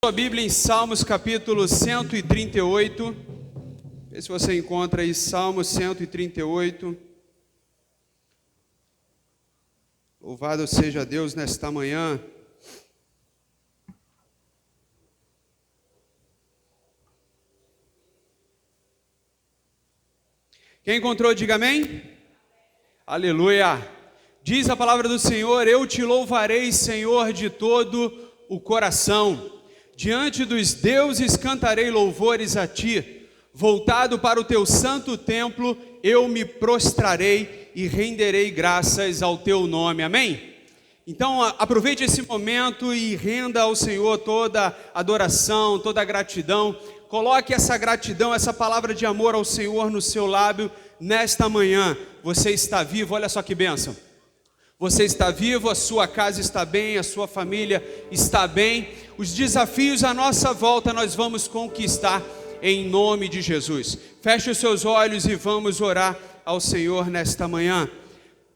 Sua Bíblia em Salmos capítulo 138. Vê se você encontra aí Salmos 138. Louvado seja Deus nesta manhã. Quem encontrou, diga amém. Aleluia. Diz a palavra do Senhor: eu te louvarei, Senhor, de todo o coração. Diante dos deuses cantarei louvores a ti. Voltado para o teu santo templo, eu me prostrarei e renderei graças ao teu nome. Amém? Então aproveite esse momento e renda ao Senhor toda adoração, toda gratidão. Coloque essa gratidão, essa palavra de amor ao Senhor no seu lábio nesta manhã. Você está vivo, olha só que bênção. Você está vivo, a sua casa está bem, a sua família está bem. Os desafios à nossa volta nós vamos conquistar em nome de Jesus. Feche os seus olhos e vamos orar ao Senhor nesta manhã.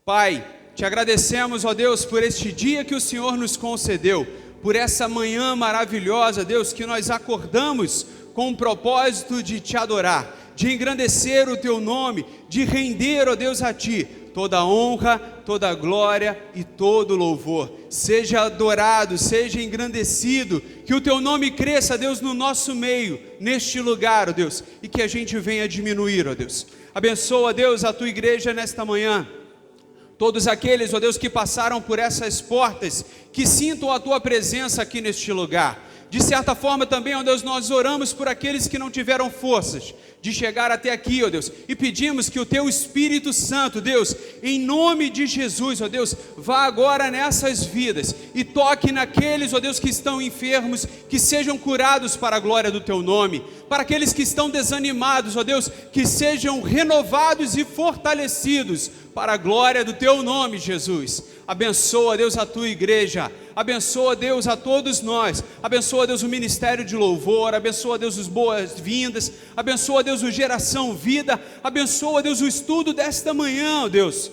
Pai, te agradecemos, ó Deus, por este dia que o Senhor nos concedeu, por essa manhã maravilhosa, Deus, que nós acordamos com o propósito de te adorar, de engrandecer o teu nome, de render, ó Deus, a ti toda honra, toda glória e todo louvor. Seja adorado, seja engrandecido, que o teu nome cresça, Deus, no nosso meio, neste lugar, ó Deus, e que a gente venha diminuir, ó Deus. Abençoa, Deus, a tua igreja nesta manhã. Todos aqueles, ó Deus, que passaram por essas portas, que sintam a tua presença aqui neste lugar. De certa forma também, ó Deus, nós oramos por aqueles que não tiveram forças de chegar até aqui, ó Deus, e pedimos que o teu Espírito Santo, Deus, em nome de Jesus, ó Deus, vá agora nessas vidas e toque naqueles, ó Deus, que estão enfermos, que sejam curados para a glória do teu nome. Para aqueles que estão desanimados, ó Deus, que sejam renovados e fortalecidos para a glória do teu nome, Jesus. Abençoa, Deus, a tua igreja. Abençoa, Deus, a todos nós. Abençoa, Deus, o ministério de louvor. Abençoa, Deus, os boas-vindas. Abençoa, Deus, o Geração Vida. Abençoa, Deus, o estudo desta manhã, ó Deus.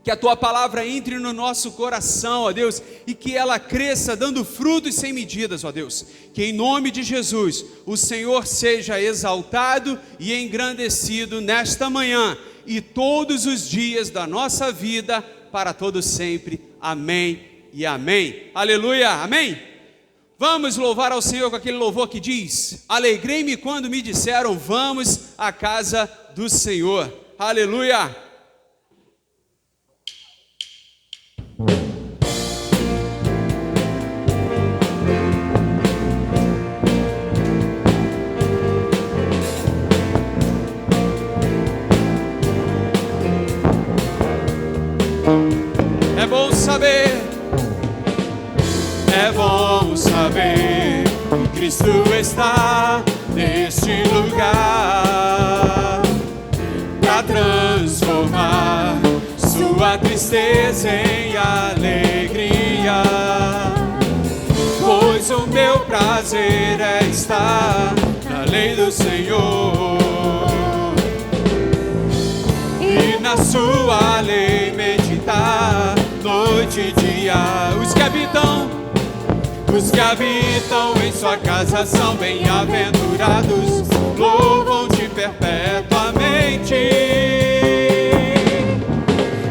Que a tua palavra entre no nosso coração, ó Deus, e que ela cresça dando frutos sem medidas, ó Deus. Que em nome de Jesus o Senhor seja exaltado e engrandecido nesta manhã e todos os dias da nossa vida para todos sempre. Amém e amém. Aleluia, amém? Vamos louvar ao Senhor com aquele louvor que diz: alegrei-me quando me disseram, vamos à casa do Senhor. Aleluia. É bom saber que Cristo está neste lugar para transformar sua tristeza em alegria, pois o meu prazer é estar na lei do Senhor e na sua lei meditar noite e dia. Os que habitam em sua casa são bem-aventurados, louvam-te perpetuamente.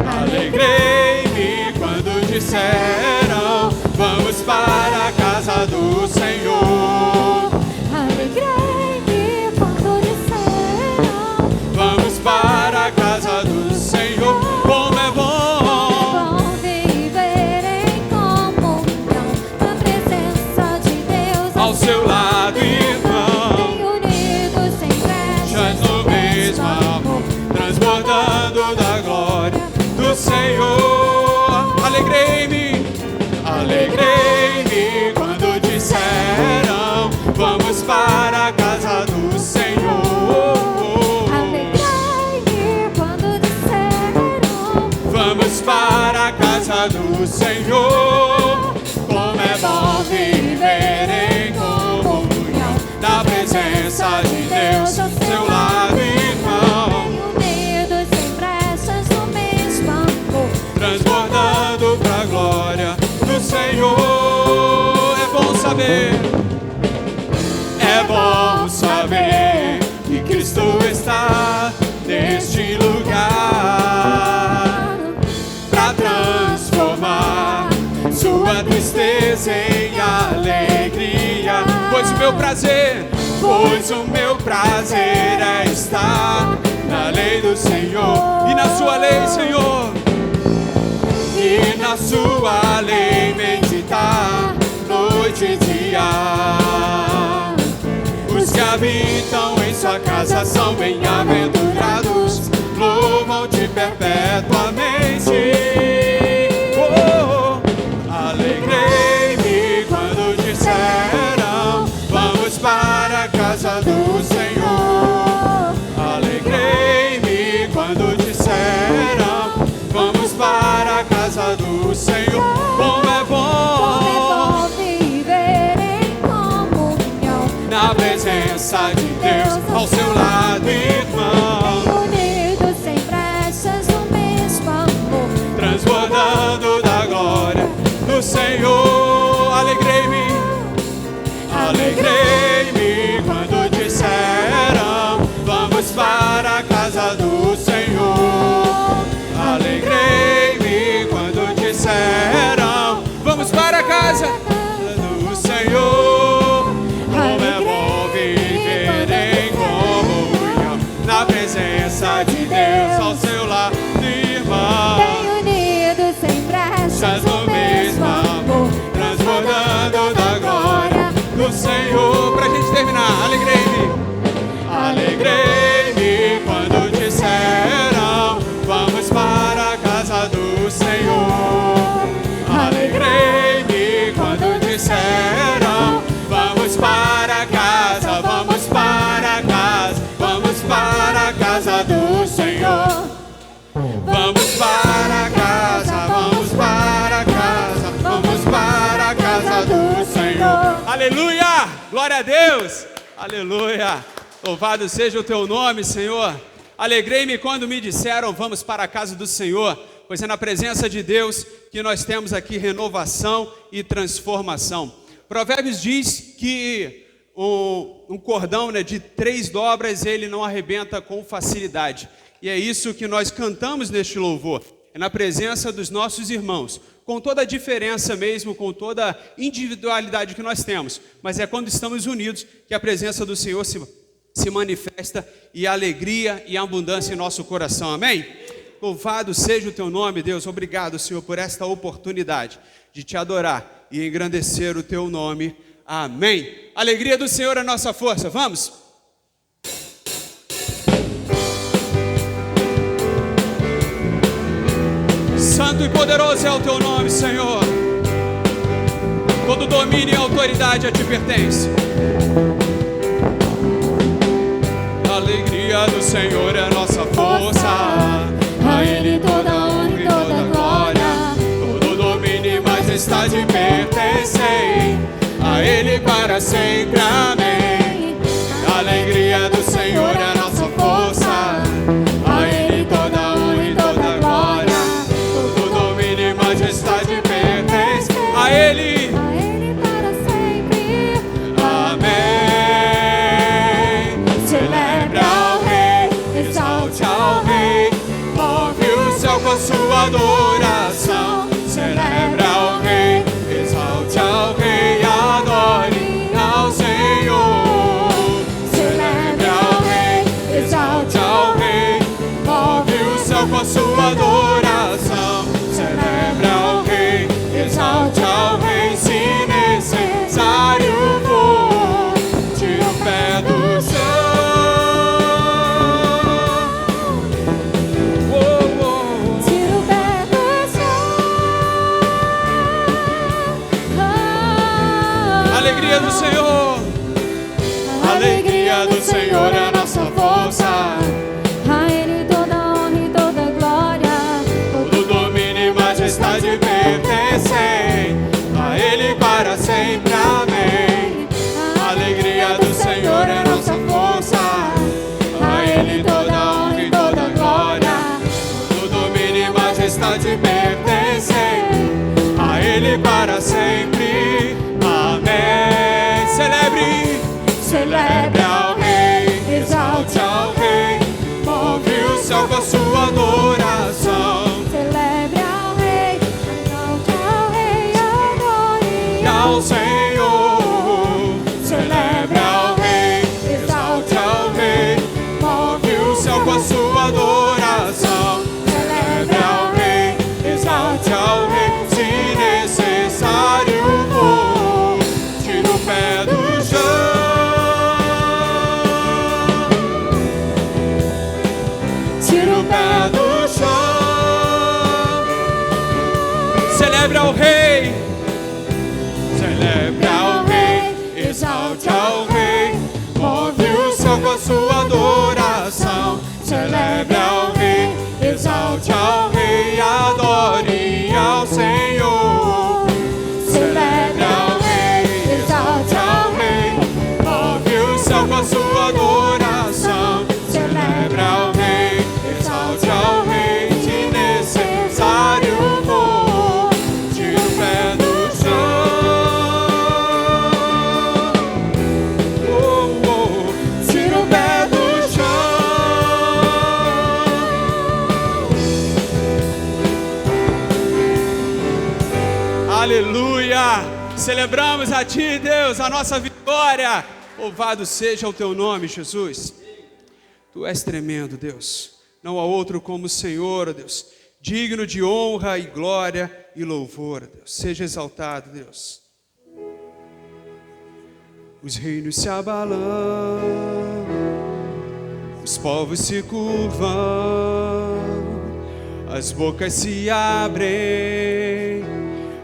Alegrei-me quando disseram, vamos para a casa do Senhor. Alegrei-me quando disseram, vamos para a casa do Senhor. Como é bom ao seu lado, irmão, unidos sem já no mesmo amor, transbordando da glória do Senhor. Alegrei-me quando disseram, vamos para a casa do Senhor. Alegrei-me quando disseram, vamos para a casa do Senhor. Como é bom viver em comunhão, na presença de Deus, seu lado, irmão, unidos sem pressas no mesmo amor, transbordando pra glória do Senhor. É bom saber Pois o meu prazer é estar na lei do Senhor. E na sua lei, Senhor. E na sua lei meditar noite e dia. Os que habitam em sua casa são bem-aventurados, louvam-te perpetuamente. Alegrei-me quando disseram, vamos para a casa do Senhor. Alegrei-me quando disseram, vamos para a casa do Senhor. Como é bom viver em comunhão na presença de Deus, ao seu lado, irmão, unidos sem pressas no mesmo amor, transbordando da glória do Senhor. Alegrei-me quando disseram, vamos para a casa do Senhor. Alegrei-me quando disseram, vamos para a casa do Senhor. Como é bom viver em comunhão na presença de Deus, ao seu lado, irmão, bem unidos sem pressas no mesmo amor, transbordando da glória do Senhor. Pra gente terminar, alegrei-me quando disseram, vamos para a casa do Senhor. Alegrei-me quando disseram, vamos para a casa, vamos para a casa, vamos para a casa do Senhor. Vamos para a casa, vamos para a casa, vamos para a casa do Senhor. Aleluia! Glória a Deus! Aleluia! Louvado seja o teu nome, Senhor. Alegrei-me quando me disseram, vamos para a casa do Senhor, pois é na presença de Deus que nós temos aqui renovação e transformação. Provérbios diz que um cordão, de 3 dobras, ele não arrebenta com facilidade. E é isso que nós cantamos neste louvor. É na presença dos nossos irmãos, com toda a diferença mesmo, com toda a individualidade que nós temos. Mas é quando estamos unidos que a presença do Senhor se manifesta, e a alegria e a abundância em nosso coração. Amém? Louvado seja o teu nome, Deus. Obrigado, Senhor, por esta oportunidade de te adorar e engrandecer o teu nome. Amém. A alegria do Senhor é a nossa força. Vamos? Santo e poderoso é o teu nome, Senhor. Todo domínio e autoridade a ti pertence. A alegria do Senhor é a nossa força. A Ele toda honra e toda glória. Todo domínio e majestade pertencem a Ele para sempre. Amém. A alegria do Senhor é a nossa força. A Ele toda honra e toda glória. Todo domínio e majestade pertence a Ele para sempre. Amém. Celebre ao Rei, exalte ao Rei, move o céu com a sua adoração. Celebre ao Rei, exalte ao Rei, adore ao Senhor. Celebre ao Rei, exalte ao Rei, move o céu com a sua adoração. Celebre ao Rei, exalte ao Rei, se necessário for, tire o pé do chão. Tira o pé do chão. Alegria do Senhor. A alegria do Senhor é a nossa força. A Ele toda honra e toda glória. Todo domínio e majestade pertencem a Ele para sempre. Amém. A alegria do Senhor é a nossa força. A Ele toda honra e toda glória. Todo domínio e majestade pertencem a Ele para sempre. Amém. Celebre ao Rei, exalte ao Rei, move o céu com a sua adoração. Celebre ao Rei, exalte ao Rei, adore Ao Senhor, celebre exalte ao Rei. Move o céu com a sua adoração. Celebre ao Rei, exalte ao Rei, adore ao Senhor. Celebre ao Rei, exalte ao Rei. Move o céu com a sua adoração. Celebre ao Rei, exalte ao Rei. Se necessário for, tira o pé do chão. Tira o pé do chão. Aleluia! Celebramos a Ti, Deus, a nossa vitória. Louvado seja o Teu nome, Jesus. Tu és tremendo, Deus. Não há outro como o Senhor, ó Deus. Digno de honra e glória e louvor, ó Deus. Seja exaltado, Deus. Os reinos se abalam, os povos se curvam, as bocas se abrem,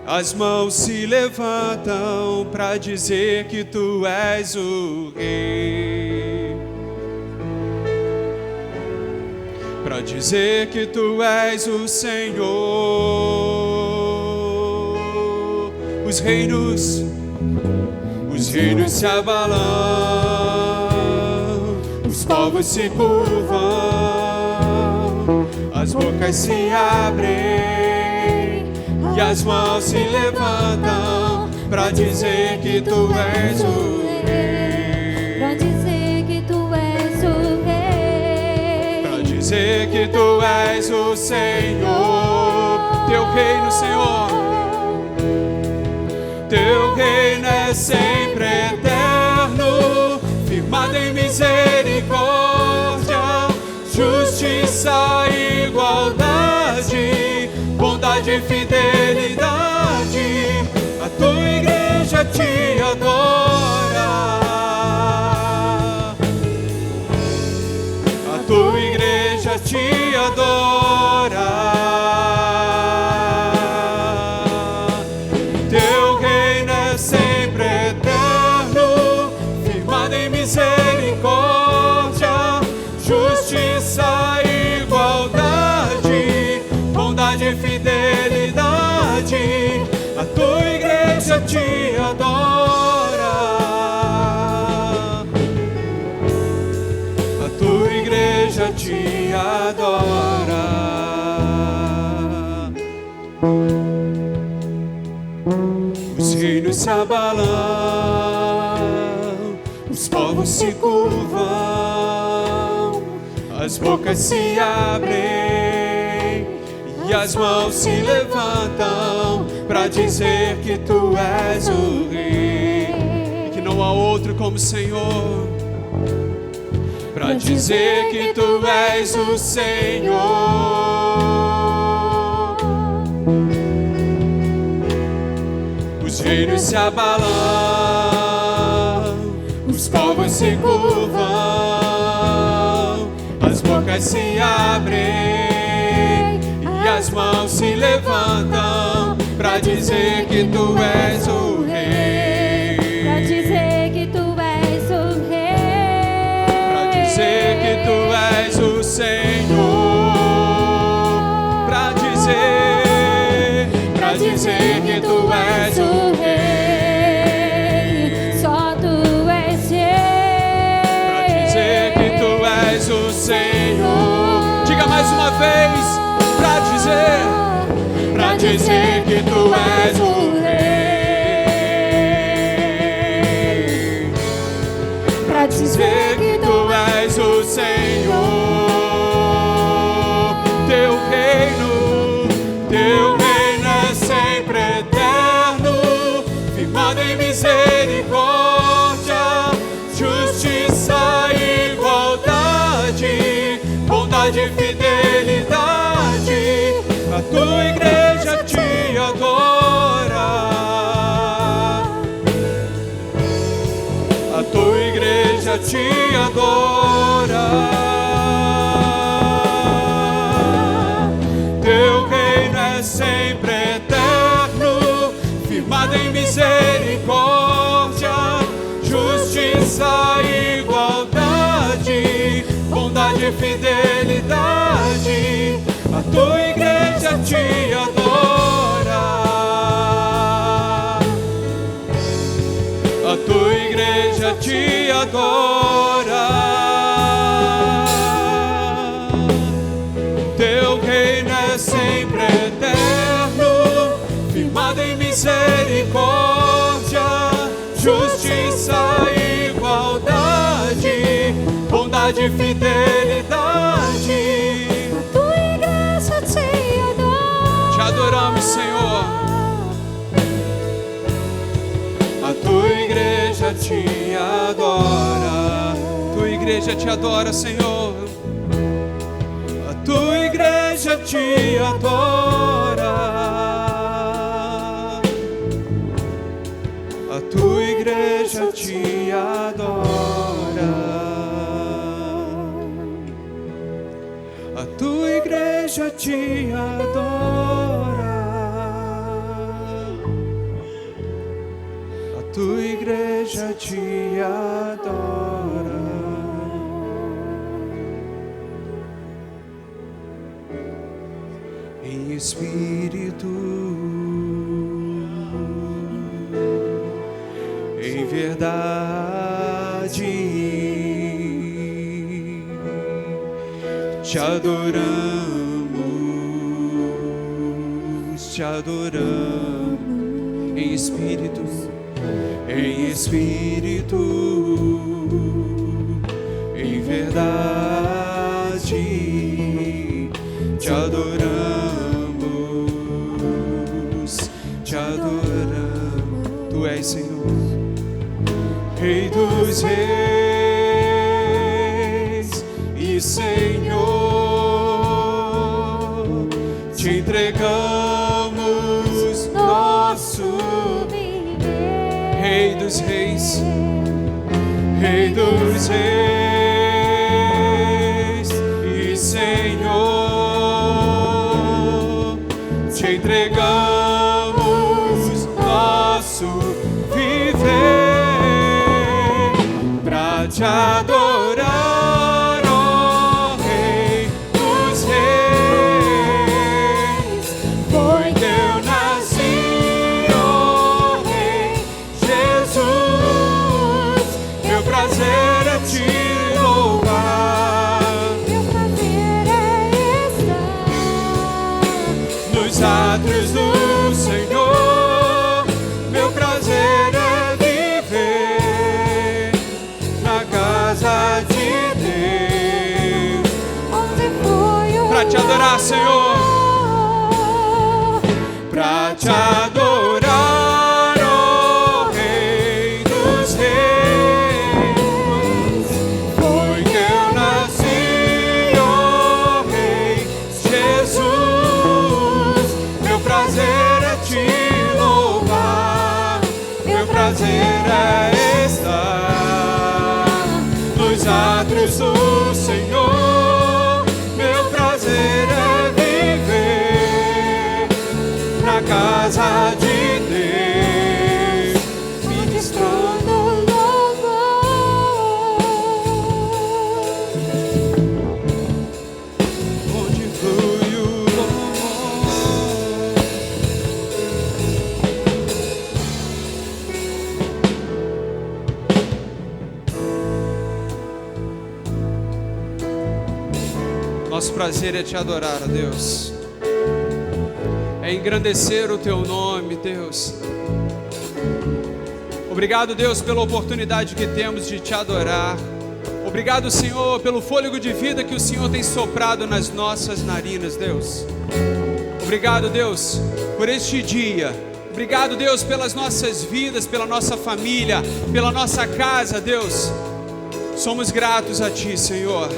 as mãos se levantam para dizer que Tu és o Rei. Para dizer que Tu és o Senhor. Os reinos se abalam, os povos se curvam, as bocas se abrem e as mãos se levantam para dizer que Tu és o Rei. Para dizer que Tu és o Rei. Para dizer que Tu és o Senhor. Teu reino, Senhor. Teu reino é sempre eterno, firmado em misericórdia, justiça e igualdade, bondade e fidelidade. A Tua igreja Te adora. A Tua igreja Te adora. Misericórdia, justiça e igualdade, bondade e fidelidade. A Tua igreja Te adora. A Tua igreja Te adora. Os reinos se abalam, os povos se curvam, as bocas se abrem e as mãos se levantam para dizer que Tu és o Rei, e que não há outro como o Senhor. Para dizer que Tu és o Senhor. Os reinos se abalam, os povos se curvam, as bocas se abrem e as mãos se levantam para dizer que Tu és o Rei. Para dizer que Tu és o Rei. Para dizer que Tu és o Senhor. Para dizer que Tu és o Rei. Só Tu és Rei. Para dizer que Tu és o Senhor. Diga mais uma vez. Para dizer que Tu és o Rei. Para dizer que Tu és o Senhor. Teu reino é sempre eterno, firmado em misericórdia, justiça e igualdade, bondade e fidelidade. A Tua igreja Te adora. A Tua igreja Te adora. Teu reino é sempre eterno, firmado em misericórdia, justiça justiça e igualdade, bondade e fidelidade. A tua igreja te adora. A tua igreja te adora. Teu reino é sempre eterno, firmado em misericórdia, justiça e igualdade, bondade e fidelidade. Tua igreja te adora. Te adoramos, Senhor. A tua igreja te adora. Tua igreja te adora, Senhor. A tua igreja te adora. A tua igreja te adora. A tua igreja te adora. A tua igreja te adora. Em espírito, em verdade, te adoramos, te adoramos. Em espírito, em verdade, te adoramos, te adoramos. Tu és, Senhor, Rei dos reis e Senhor, te entregamos nosso Rei dos reis, Rei dos reis e Senhor, te entregamos nosso viver pra te adorar, ó Rei dos reis. Foi teu nasci, ó Rei Jesus. Meu prazer é te louvar, Meu prazer é estar nos átrios do Senhor. Meu prazer é viver na casa de Deus. onde foi o Pra te adorar, Senhor. Pra te adorar, ó Rei dos reis. Foi que eu nasci, ó Rei Jesus. Meu prazer é te louvar, meu prazer é estar nos átrios do Senhor. Meu prazer é viver na casa de Deus, ministrando louvor. onde flui o louvor. Nosso prazer é te adorar, ó Deus. É engrandecer o teu nome, Deus. Obrigado, Deus, pela oportunidade que temos de te adorar. Obrigado, Senhor, pelo fôlego de vida que o Senhor tem soprado nas nossas narinas, Deus. Obrigado, Deus, por este dia. Obrigado, Deus, pelas nossas vidas, pela nossa família, pela nossa casa, Deus. Somos gratos a Ti, Senhor.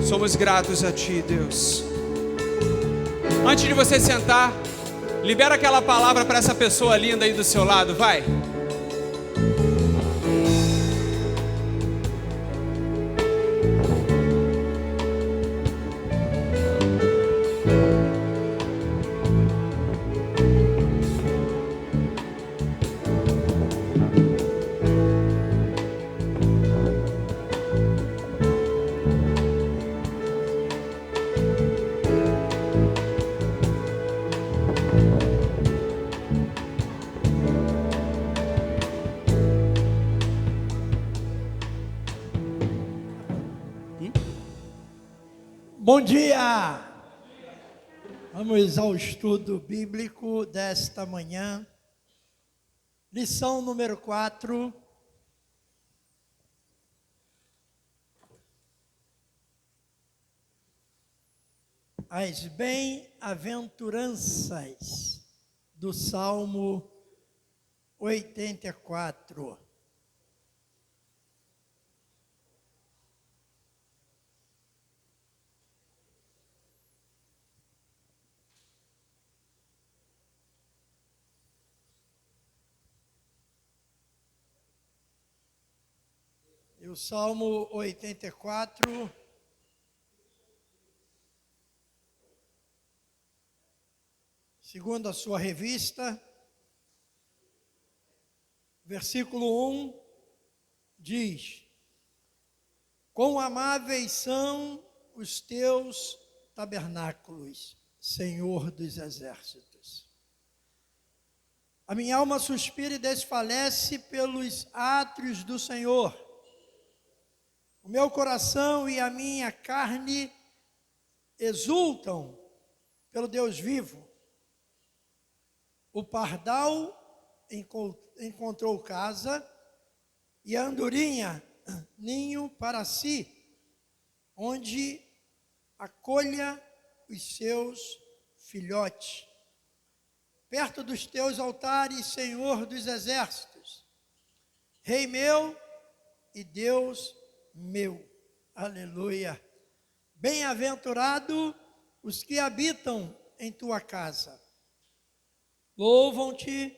Somos gratos a Ti, Deus. Antes de você sentar, libera aquela palavra para essa pessoa linda aí do seu lado, vai. Bom dia! Vamos ao estudo bíblico desta manhã. Lição número 4. As bem-aventuranças do Salmo 84. E o Salmo 84, segundo a sua revista, versículo 1, diz: Quão amáveis são os teus tabernáculos, Senhor dos exércitos. A minha alma suspira e desfalece pelos átrios do Senhor. O meu coração e a minha carne exultam pelo Deus vivo. O pardal encontrou casa e a andorinha ninho para si, onde acolha os seus filhotes. Perto dos teus altares, Senhor dos exércitos, Rei meu e Deus meu. Aleluia. Bem-aventurado os que habitam em tua casa. Louvam-te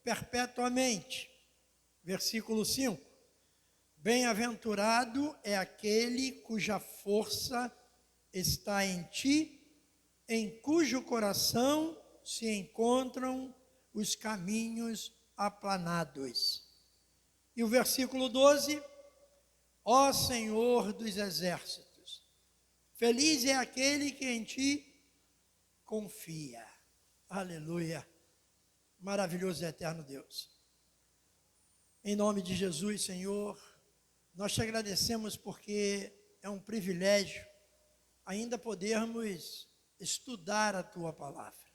perpetuamente. Versículo 5. Bem-aventurado é aquele cuja força está em ti, em cujo coração se encontram os caminhos aplanados. E o versículo 12. Ó Senhor dos exércitos, feliz é aquele que em ti confia. Aleluia. Maravilhoso e eterno Deus. Em nome de Jesus, Senhor, nós te agradecemos porque é um privilégio ainda podermos estudar a tua palavra.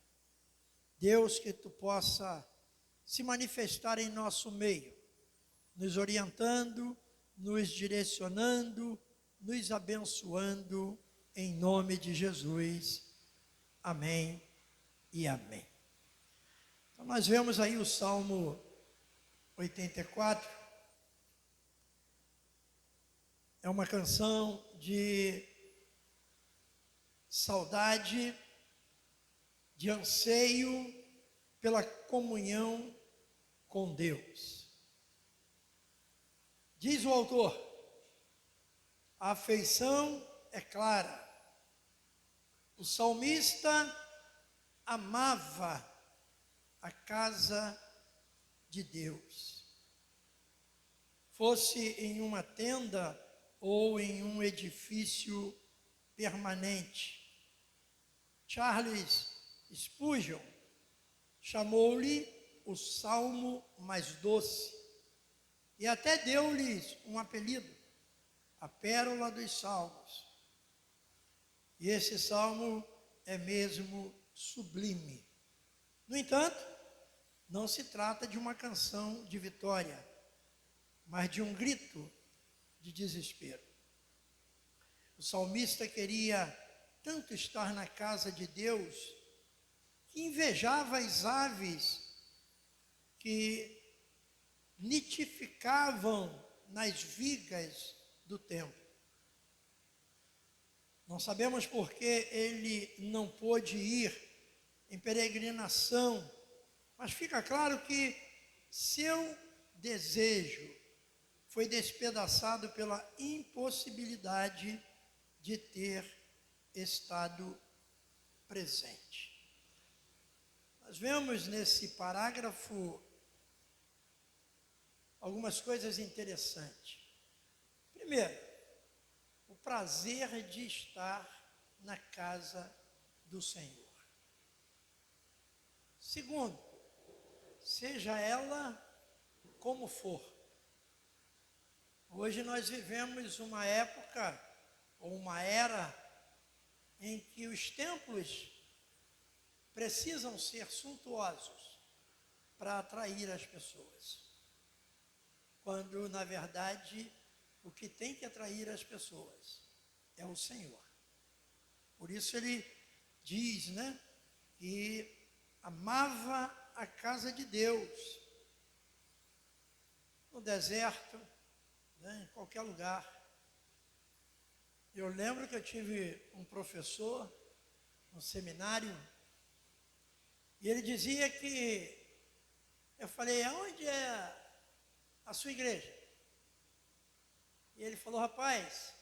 Deus, que tu possa se manifestar em nosso meio, nos orientando, nos direcionando, nos abençoando, em nome de Jesus. Amém e amém. Então nós vemos aí o Salmo 84. É uma canção de saudade, de anseio pela comunhão com Deus. Diz o autor: a afeição é clara. O salmista amava a casa de Deus. Fosse em uma tenda ou em um edifício permanente. Charles Spurgeon chamou-lhe o salmo mais doce. E até deu-lhes um apelido, a pérola dos salmos. E esse salmo é mesmo sublime. No entanto, não se trata de uma canção de vitória, mas de um grito de desespero. O salmista queria tanto estar na casa de Deus, que invejava as aves que nitificavam nas vigas do templo. Não sabemos por que ele não pôde ir em peregrinação, mas fica claro que seu desejo foi despedaçado pela impossibilidade de ter estado presente. Nós vemos nesse parágrafo algumas coisas interessantes. Primeiro, o prazer de estar na casa do Senhor. Segundo, seja ela como for. Hoje nós vivemos uma época ou uma era em que os templos precisam ser suntuosos para atrair as pessoas, quando, na verdade, o que tem que atrair as pessoas é o Senhor. Por isso ele diz, né, que amava a casa de Deus, no deserto, né, em qualquer lugar. Eu lembro que eu tive um professor no seminário, e ele dizia que, eu falei, aonde é a sua igreja? E ele falou, rapaz,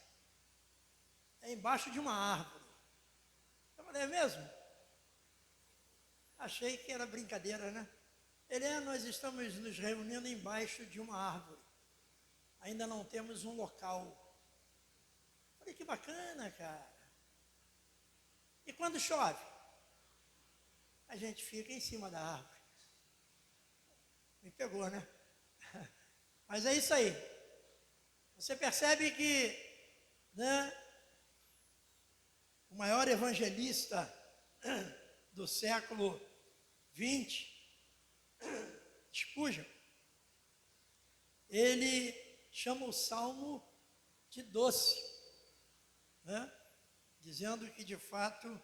é embaixo de uma árvore. Eu falei, é mesmo? Achei que era brincadeira, né? Ele, nós estamos nos reunindo embaixo de uma árvore. Ainda não temos um local. Eu falei, que bacana, cara. E quando chove? A gente fica em cima da árvore. Me pegou, né? Mas é isso aí. Você percebe que, né, o maior evangelista do século XX, Spurgeon, ele chama o Salmo de doce, né? Dizendo que de fato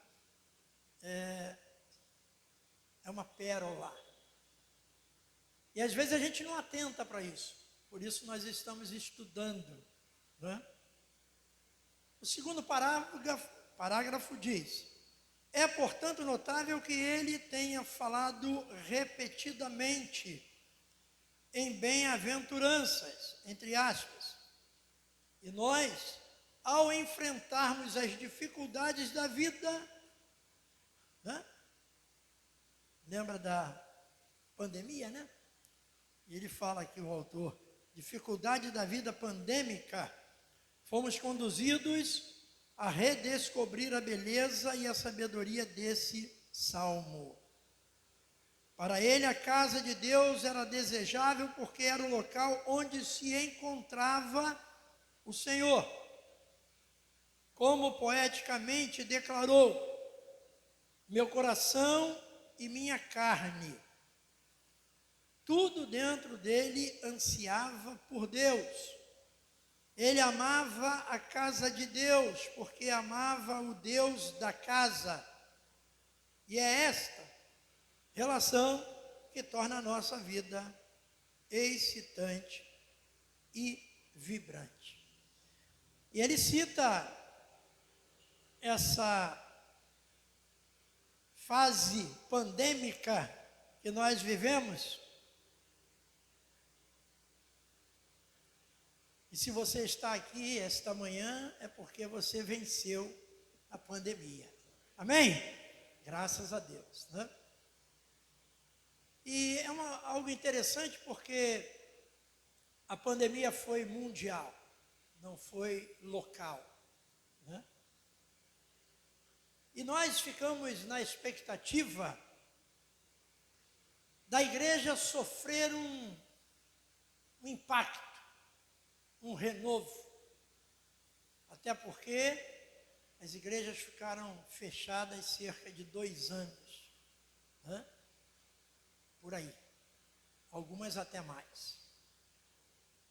é uma pérola. E às vezes a gente não atenta para isso, por isso nós estamos estudando, né? O segundo parágrafo diz: é, portanto, notável que ele tenha falado repetidamente em bem-aventuranças, entre aspas. E nós, ao enfrentarmos as dificuldades da vida, né? Lembra da pandemia, né? E ele fala aqui, o autor, dificuldade da vida pandêmica, fomos conduzidos a redescobrir a beleza e a sabedoria desse salmo. Para ele, a casa de Deus era desejável porque era o local onde se encontrava o Senhor. Como poeticamente declarou, meu coração e minha carne, tudo dentro dele ansiava por Deus. Ele amava a casa de Deus, porque amava o Deus da casa. E é esta relação que torna a nossa vida excitante e vibrante. E ele cita essa fase pandêmica que nós vivemos. E se você está aqui esta manhã, é porque você venceu a pandemia. Amém? Graças a Deus, né? E é algo interessante porque a pandemia foi mundial, não foi local, né? E nós ficamos na expectativa da igreja sofrer um impacto, um renovo, até porque as igrejas ficaram fechadas cerca de 2 anos, né? Por aí, algumas até mais,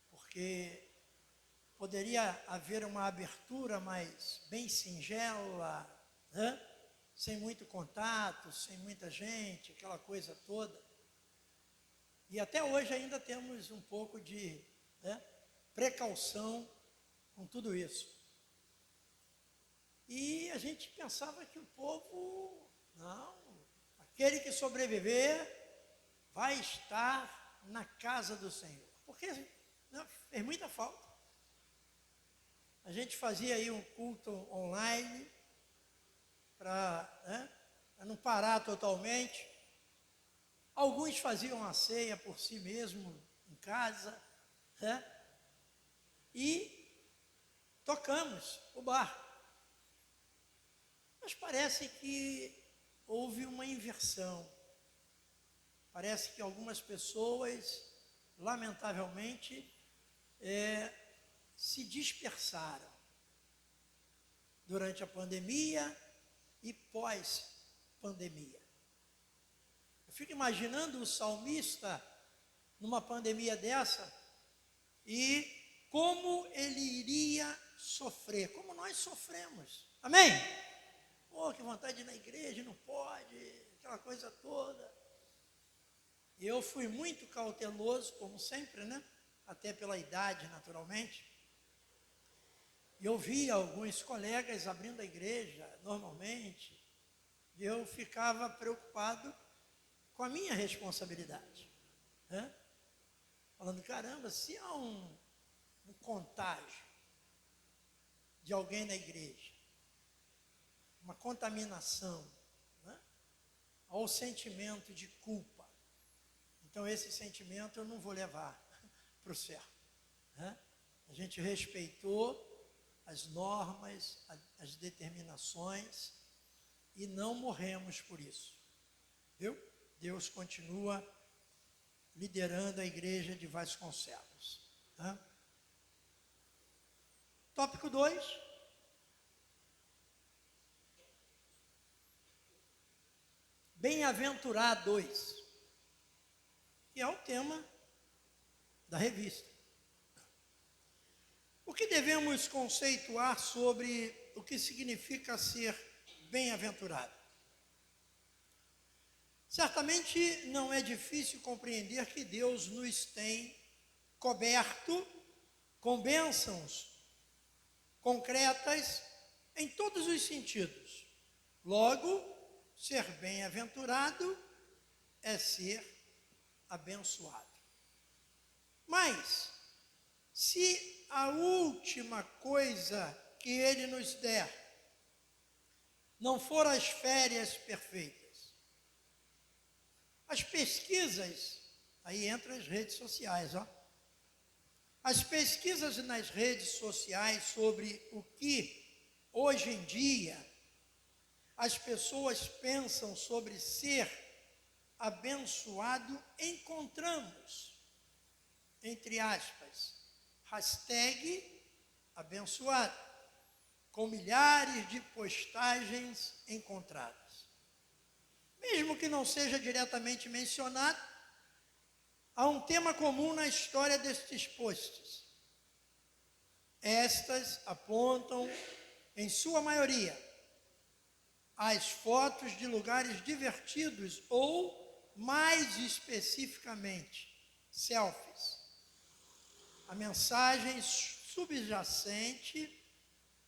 porque poderia haver uma abertura, mas bem singela, né? Sem muito contato, sem muita gente, aquela coisa toda. E até hoje ainda temos um pouco de, né, precaução com tudo isso. E a gente pensava que o povo, não, aquele que sobreviver vai estar na casa do Senhor. Porque, né, fez muita falta. A gente fazia aí um culto online para, né, não parar totalmente. Alguns faziam a ceia por si mesmo em casa, né? E tocamos o barco. Mas parece que houve uma inversão. Parece que algumas pessoas, lamentavelmente, se dispersaram durante a pandemia e pós-pandemia. Eu fico imaginando o salmista numa pandemia dessa e como ele iria sofrer, como nós sofremos. Amém? Oh, que vontade de ir na igreja, não pode, aquela coisa toda. E eu fui muito cauteloso, como sempre, né? Até pela idade, naturalmente. E eu vi alguns colegas abrindo a igreja normalmente, e eu ficava preocupado com a minha responsabilidade, né? Falando, caramba, se há um contágio de alguém na igreja, uma contaminação, né? Há o sentimento de culpa. Então esse sentimento eu não vou levar para o céu, né? A gente respeitou as normas, as determinações e não morremos por isso, viu? Deus continua liderando a igreja de Vasconcelos, né? Tópico 2. Bem-aventurados, que é o tema da revista. O que devemos conceituar sobre o que significa ser bem-aventurado? Certamente não é difícil compreender que Deus nos tem coberto com bênçãos concretas em todos os sentidos. Logo, ser bem-aventurado é ser abençoado. Mas, se a última coisa que Ele nos der não for as férias perfeitas, as pesquisas, aí entra as redes sociais, ó. As pesquisas nas redes sociais sobre o que, hoje em dia, as pessoas pensam sobre ser abençoado, encontramos, entre aspas, hashtag abençoado, com milhares de postagens encontradas. Mesmo que não seja diretamente mencionado, há um tema comum na história destes posts. Estas apontam, em sua maioria, as fotos de lugares divertidos ou, mais especificamente, selfies. A mensagem subjacente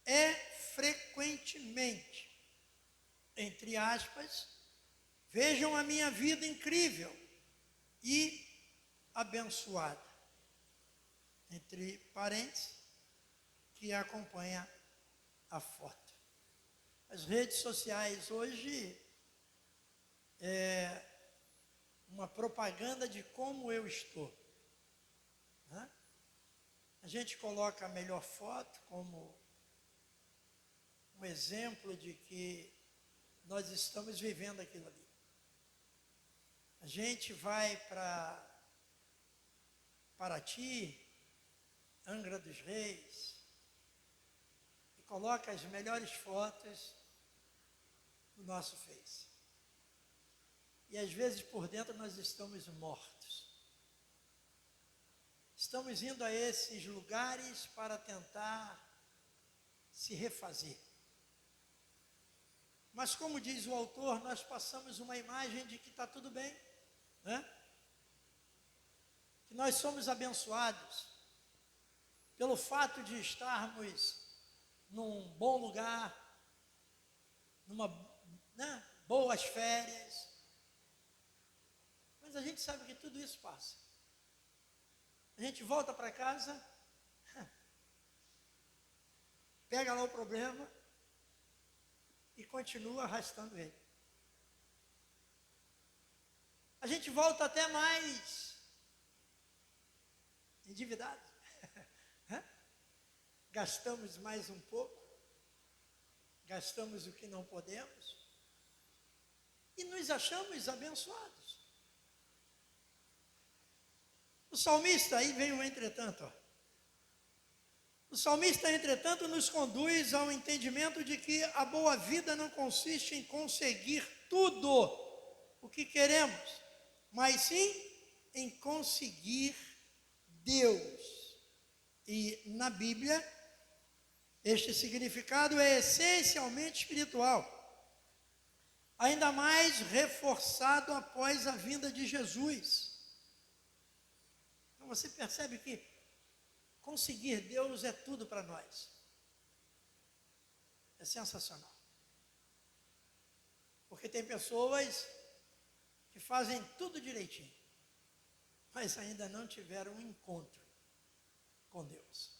é frequentemente, entre aspas, vejam a minha vida incrível e abençoada, entre parênteses, que acompanha a foto. As redes sociais hoje é uma propaganda de como eu estou, né? A gente coloca a melhor foto como um exemplo de que nós estamos vivendo aquilo ali. A gente vai para Paraty, Angra dos Reis, e coloca as melhores fotos no nosso Face. E às vezes por dentro nós estamos mortos. Estamos indo a esses lugares para tentar se refazer. Mas como diz o autor, nós passamos uma imagem de que está tudo bem, né? Que nós somos abençoados pelo fato de estarmos num bom lugar, boas férias. Mas a gente sabe que tudo isso passa. A gente volta para casa, pega lá o problema e continua arrastando ele. A gente volta até mais endividado. Gastamos mais um pouco, gastamos o que não podemos e nos achamos abençoados. O salmista, aí vem o entretanto, ó. O salmista, entretanto, nos conduz ao entendimento de que a boa vida não consiste em conseguir tudo o que queremos, mas sim em conseguir Deus. E na Bíblia, este significado é essencialmente espiritual, ainda mais reforçado após a vinda de Jesus. Então você percebe que conseguir Deus é tudo para nós. É sensacional. Porque tem pessoas que fazem tudo direitinho, mas ainda não tiveram um encontro com Deus.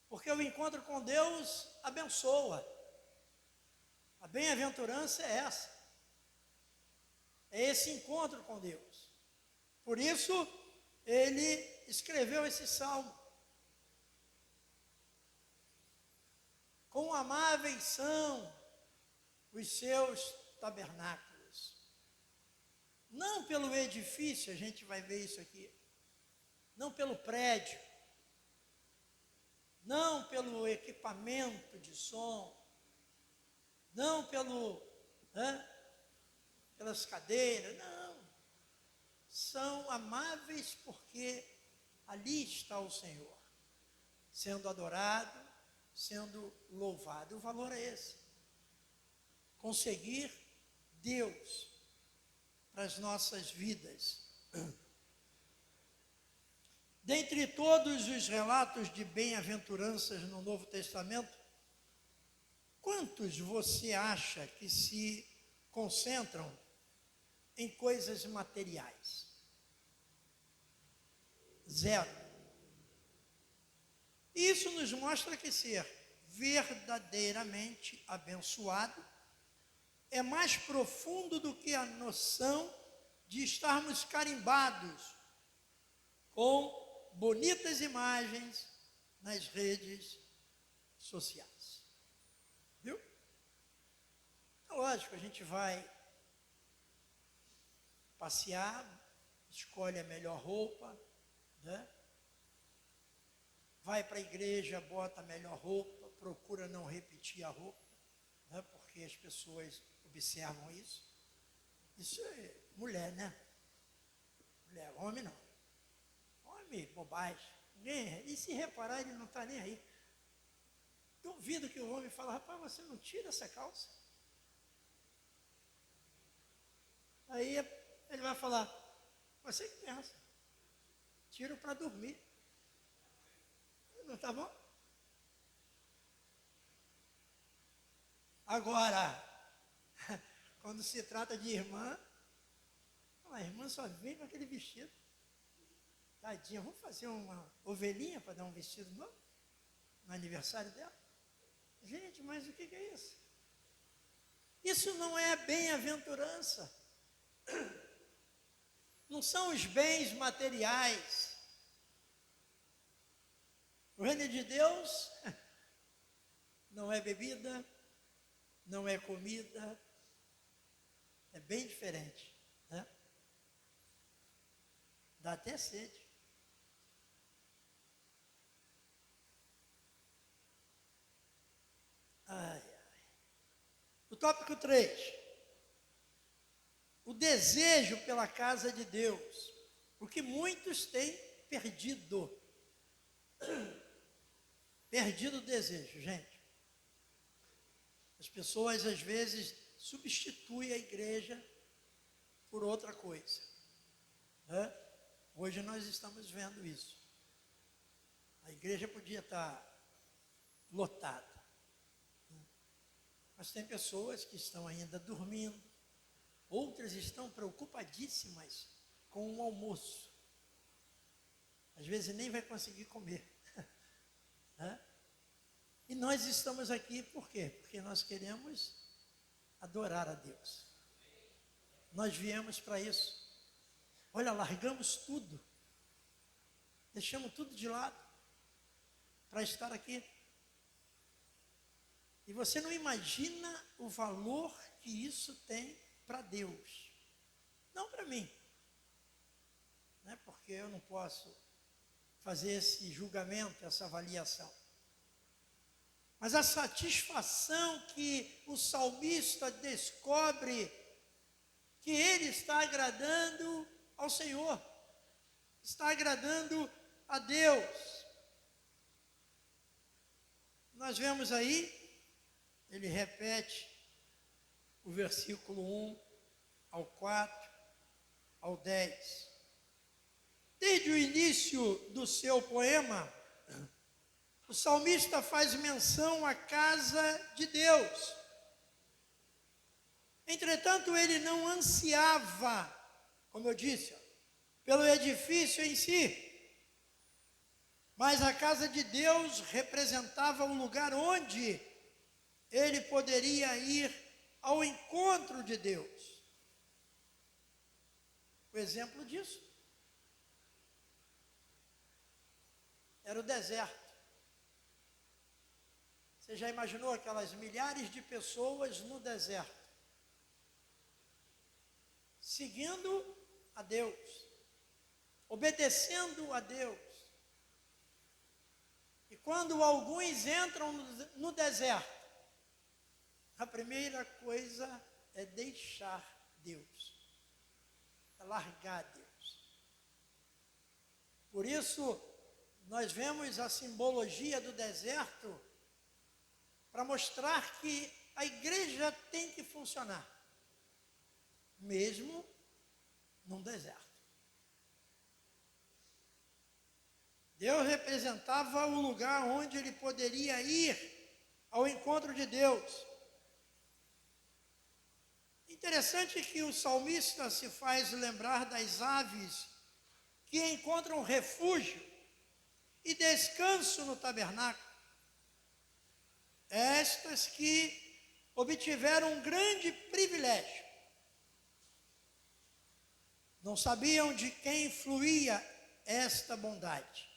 Porque o encontro com Deus abençoa. A bem-aventurança é essa. É esse encontro com Deus. Por isso, ele escreveu esse salmo. Quão amáveis são os seus tabernáculos. Não pelo edifício, a gente vai ver isso aqui. Não pelo prédio. Não pelo equipamento de som. Não pelas cadeiras, não. São amáveis porque ali está o Senhor, sendo adorado, sendo louvado. O valor é esse. Conseguir Deus para as nossas vidas. Dentre todos os relatos de bem-aventuranças no Novo Testamento, quantos você acha que se concentram em coisas materiais? 0. Isso nos mostra que ser verdadeiramente abençoado é mais profundo do que a noção de estarmos carimbados com bonitas imagens nas redes sociais. Viu? É lógico, a gente vai passear, escolhe a melhor roupa, né? Vai para a igreja, bota a melhor roupa, procura não repetir a roupa, né? Porque as pessoas observam isso. Isso é mulher, né? Mulher, homem não. Homem, bobagem. E se reparar, ele não está nem aí. Duvido que o homem fala, rapaz, você não tira essa calça? Aí ele vai falar, você que pensa, tiro para dormir. Não está bom? Agora, quando se trata de irmã, a irmã só vem com aquele vestido. Tadinha, vamos fazer uma ovelhinha para dar um vestido novo no aniversário dela? Gente, mas o que é isso? Isso não é bem-aventurança. Não são os bens materiais. O reino de Deus não é bebida, não é comida, é bem diferente, né? Dá até sede. Ai, ai. O tópico 3. O desejo pela casa de Deus. O que muitos têm perdido. Perdido o desejo, gente. As pessoas às vezes substituem a igreja por outra coisa, né? Hoje nós estamos vendo isso. A igreja podia estar lotada, né? Mas tem pessoas que estão ainda dormindo, outras estão preocupadíssimas com o almoço. Às vezes nem vai conseguir comer. Né? E nós estamos aqui por quê? Porque nós queremos adorar a Deus. Nós viemos para isso. Olha, largamos tudo. Deixamos tudo de lado para estar aqui. E você não imagina o valor que isso tem para Deus. Não para mim. Né? Porque eu não posso fazer esse julgamento, essa avaliação. Mas a satisfação que o salmista descobre que ele está agradando ao Senhor, está agradando a Deus. Nós vemos aí, ele repete o versículo 1 ao 4, ao 10. Desde o início do seu poema, o salmista faz menção à casa de Deus. Entretanto, ele não ansiava, como eu disse, pelo edifício em si, mas a casa de Deus representava o lugar onde ele poderia ir ao encontro de Deus. O exemplo disso era o deserto. Você já imaginou aquelas milhares de pessoas no deserto, seguindo a Deus, obedecendo a Deus? E quando alguns entram no deserto, a primeira coisa é deixar Deus, é largar Deus. Por isso, nós vemos a simbologia do deserto para mostrar que a igreja tem que funcionar, mesmo num deserto. Deus representava o lugar onde ele poderia ir ao encontro de Deus. Interessante que o salmista se faz lembrar das aves que encontram refúgio e descanso no tabernáculo. Estas que obtiveram um grande privilégio. Não sabiam de quem fluía esta bondade,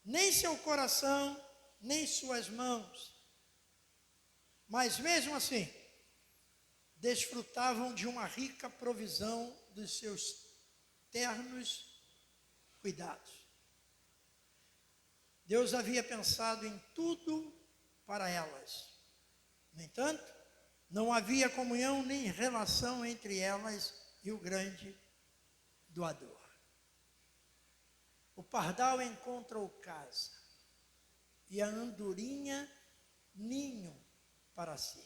nem seu coração, nem suas mãos. Mas mesmo assim, desfrutavam de uma rica provisão dos seus ternos cuidados. Deus havia pensado em tudo para elas. No entanto, não havia comunhão nem relação entre elas e o grande doador. O pardal encontrou casa e a andorinha ninho para si.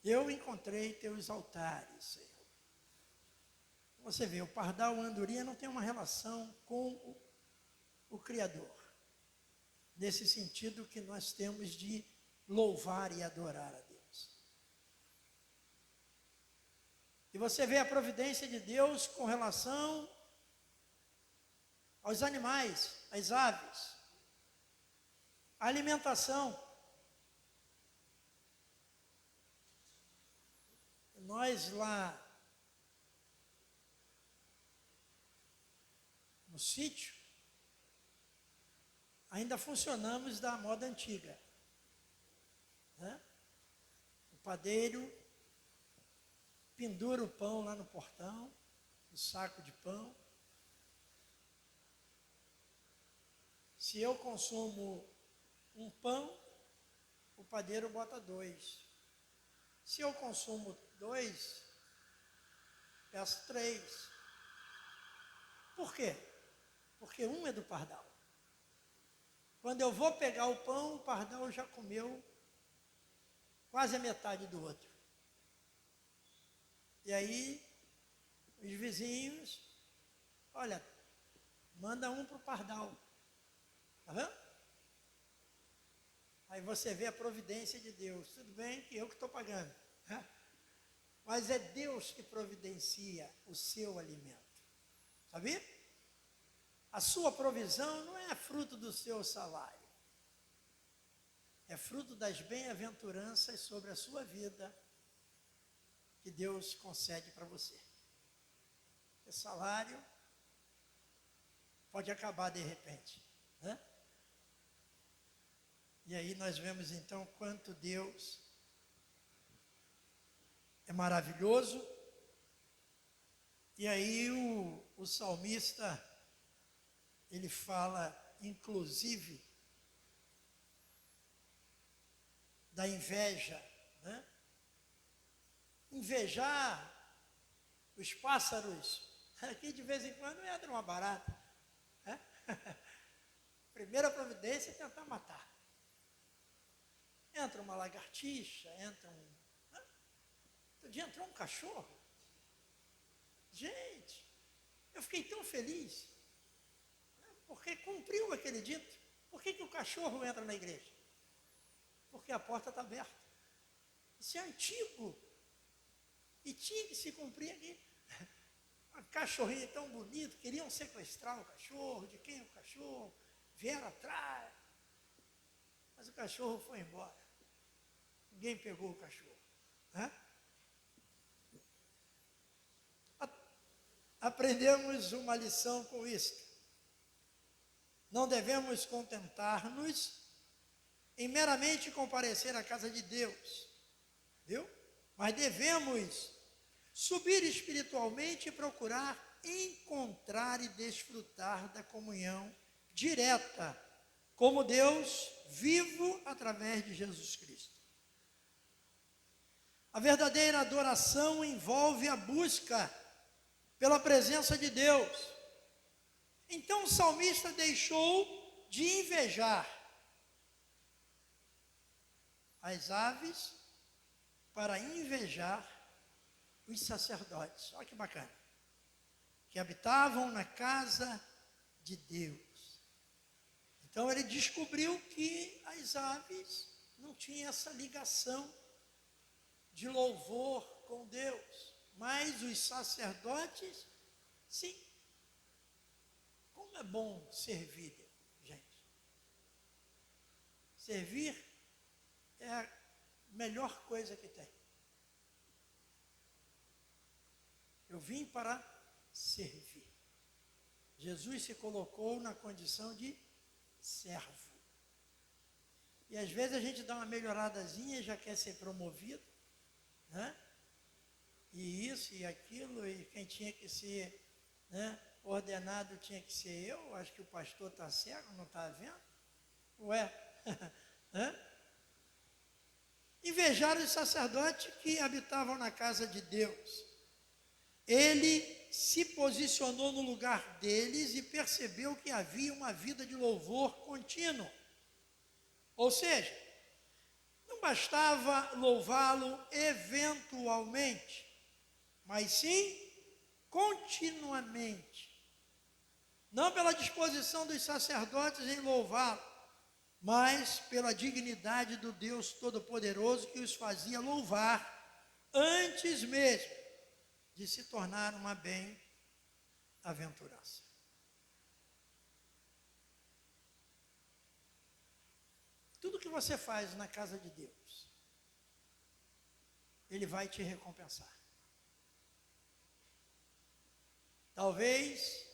Eu encontrei teus altares, Senhor. Você vê, o pardal e a andorinha não tem uma relação com o Criador, nesse sentido que nós temos de louvar e adorar a Deus. E você vê a providência de Deus com relação aos animais, às aves, a alimentação. Nós lá no sítio ainda funcionamos da moda antiga, né? O padeiro pendura o pão lá no portão, o saco de pão. Se eu consumo um pão, o padeiro bota 2. Se eu consumo 2, peço 3. Por quê? Porque um é do pardal. Quando eu vou pegar o pão, o pardal já comeu quase a metade do outro. E aí, os vizinhos, olha, manda um para o pardal. Está vendo? Aí você vê a providência de Deus. Tudo bem que eu que estou pagando, né? Mas é Deus que providencia o seu alimento. Sabia? A sua provisão não é fruto do seu salário. É fruto das bem-aventuranças sobre a sua vida que Deus concede para você. O salário pode acabar de repente, né? E aí nós vemos então quanto Deus é maravilhoso. E aí o salmista ele fala, inclusive, da inveja, né? Invejar os pássaros. Aqui de vez em quando entra uma barata, né? Primeira providência é tentar matar. Entra uma lagartixa, entra um... Outro dia entrou um cachorro. Gente, eu fiquei tão feliz, né? Porque cumpriu aquele dito. Por que o cachorro entra na igreja? Porque a porta está aberta. Isso é antigo. E tinha que se cumprir aqui. Uma cachorrinha tão bonita, queriam sequestrar o cachorro, de quem é o cachorro? Vieram atrás. Mas o cachorro foi embora. Ninguém pegou o cachorro. Né? Aprendemos uma lição com isso. Não devemos contentar-nos em meramente comparecer à casa de Deus, viu? Mas devemos subir espiritualmente e procurar encontrar e desfrutar da comunhão direta, como Deus vivo através de Jesus Cristo. A verdadeira adoração envolve a busca pela presença de Deus. Então o salmista deixou de invejar as aves para invejar os sacerdotes. Olha que bacana. Que habitavam na casa de Deus. Então ele descobriu que as aves não tinham essa ligação de louvor com Deus. Mas os sacerdotes, sim. Como é bom servir, gente. Servir é a melhor coisa que tem. Eu vim para servir. Jesus se colocou na condição de servo. E às vezes a gente dá uma melhoradazinha e já quer ser promovido, né? E isso e aquilo, e quem tinha que ser, né, ordenado tinha que ser eu. Acho que o pastor está cego, não está vendo? Ué, invejar os sacerdotes que habitavam na casa de Deus. Ele se posicionou no lugar deles e percebeu que havia uma vida de louvor contínuo. Ou seja, não bastava louvá-lo eventualmente, mas sim continuamente. Não pela disposição dos sacerdotes em louvá-lo, mas pela dignidade do Deus Todo-Poderoso que os fazia louvar antes mesmo de se tornar uma bem-aventurança. Tudo que você faz na casa de Deus, Ele vai te recompensar. Talvez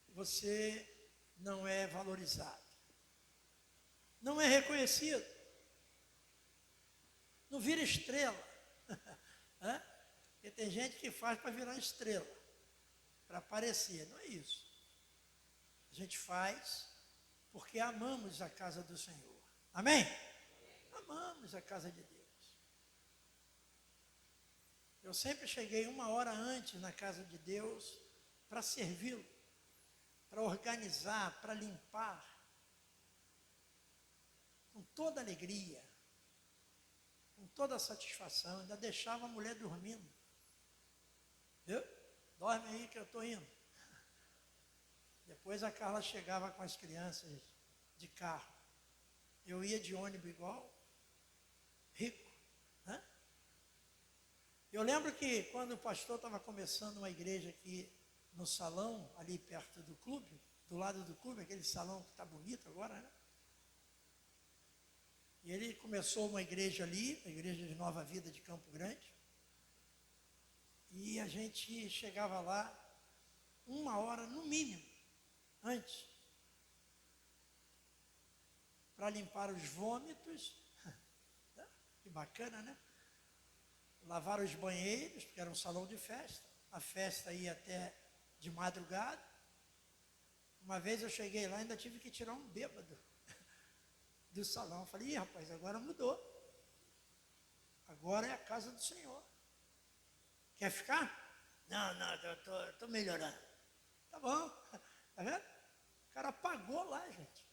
você não é valorizado, não é reconhecido, não vira estrela. Porque tem gente que faz para virar estrela, para aparecer. Não é isso. A gente faz porque amamos a casa do Senhor. Amém? Amamos a casa de Deus. Eu sempre cheguei 1 hora antes na casa de Deus para servi-lo, para organizar, para limpar, com toda alegria, com toda a satisfação. Ainda deixava a mulher dormindo. Viu? Dorme aí que eu estou indo. Depois a Carla chegava com as crianças de carro. Eu ia de ônibus igual, rico. Né? Eu lembro que quando o pastor estava começando uma igreja aqui no salão, ali perto do clube, do lado do clube, aquele salão que está bonito agora, né? E ele começou uma igreja ali, a igreja de Nova Vida de Campo Grande. E a gente chegava lá 1 hora, no mínimo, antes, para limpar os vômitos. Que bacana, né? Lavar os banheiros, porque era um salão de festa. A festa ia até de madrugada. Uma vez eu cheguei lá e ainda tive que tirar um bêbado do salão. Falei, ih, rapaz, agora mudou. Agora é a casa do Senhor. Quer ficar? Não, eu tô melhorando. Tá bom, tá vendo? O cara pagou lá, gente.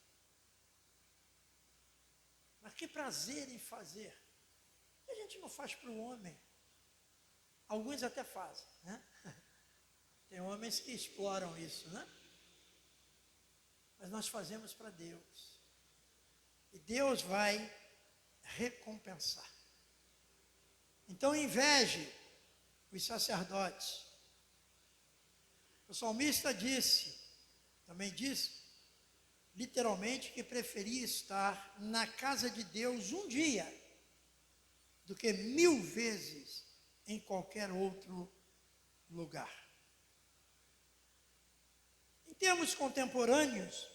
Mas que prazer em fazer. A gente não faz para o homem. Alguns até fazem, né? Tem homens que exploram isso, né? Mas nós fazemos para Deus. E Deus vai recompensar. Então inveje os sacerdotes. O salmista também disse, literalmente, que preferia estar na casa de Deus um dia do que 1000 vezes em qualquer outro lugar. Em termos contemporâneos,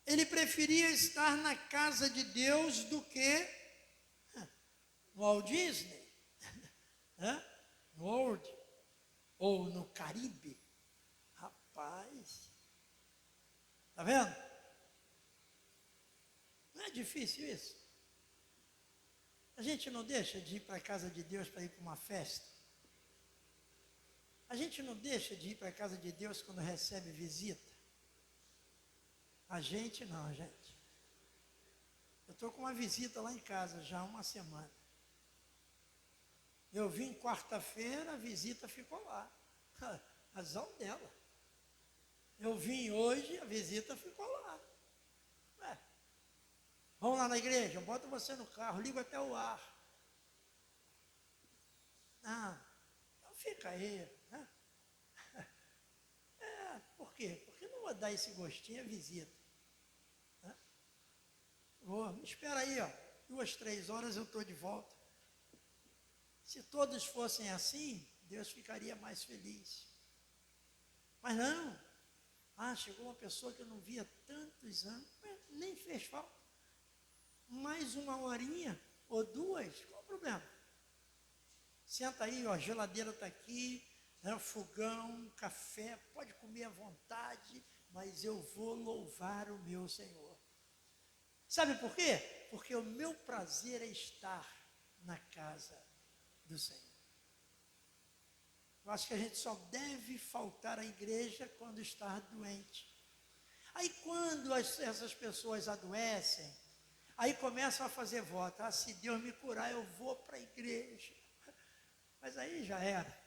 ele preferia estar na casa de Deus do que no Walt Disney, no World, ou no Caribe. Rapaz, tá vendo? Não é difícil isso? A gente não deixa de ir para a casa de Deus para ir para uma festa? A gente não deixa de ir para a casa de Deus quando recebe visita? A gente não, gente. Eu estou com uma visita lá em casa já há uma semana. Eu vim quarta-feira, a visita ficou lá. Razão dela. Eu vim hoje, a visita ficou lá. Vamos lá na igreja, bota você no carro, ligo até o ar. Não, então fica aí. Né? Por quê? Porque não vou dar esse gostinho à visita. Né? Me espera aí, 2, 3 horas eu estou de volta. Se todos fossem assim, Deus ficaria mais feliz. Mas não. Chegou uma pessoa que eu não via há tantos anos, nem fez falta. Mais uma horinha ou 2, qual o problema? Senta aí, a geladeira está aqui, fogão, café, pode comer à vontade, mas eu vou louvar o meu Senhor. Sabe por quê? Porque o meu prazer é estar na casa do Senhor. Eu acho que a gente só deve faltar à igreja quando está doente. Aí quando essas pessoas adoecem, aí começam a fazer voto. Se Deus me curar, eu vou para a igreja. Mas aí já era.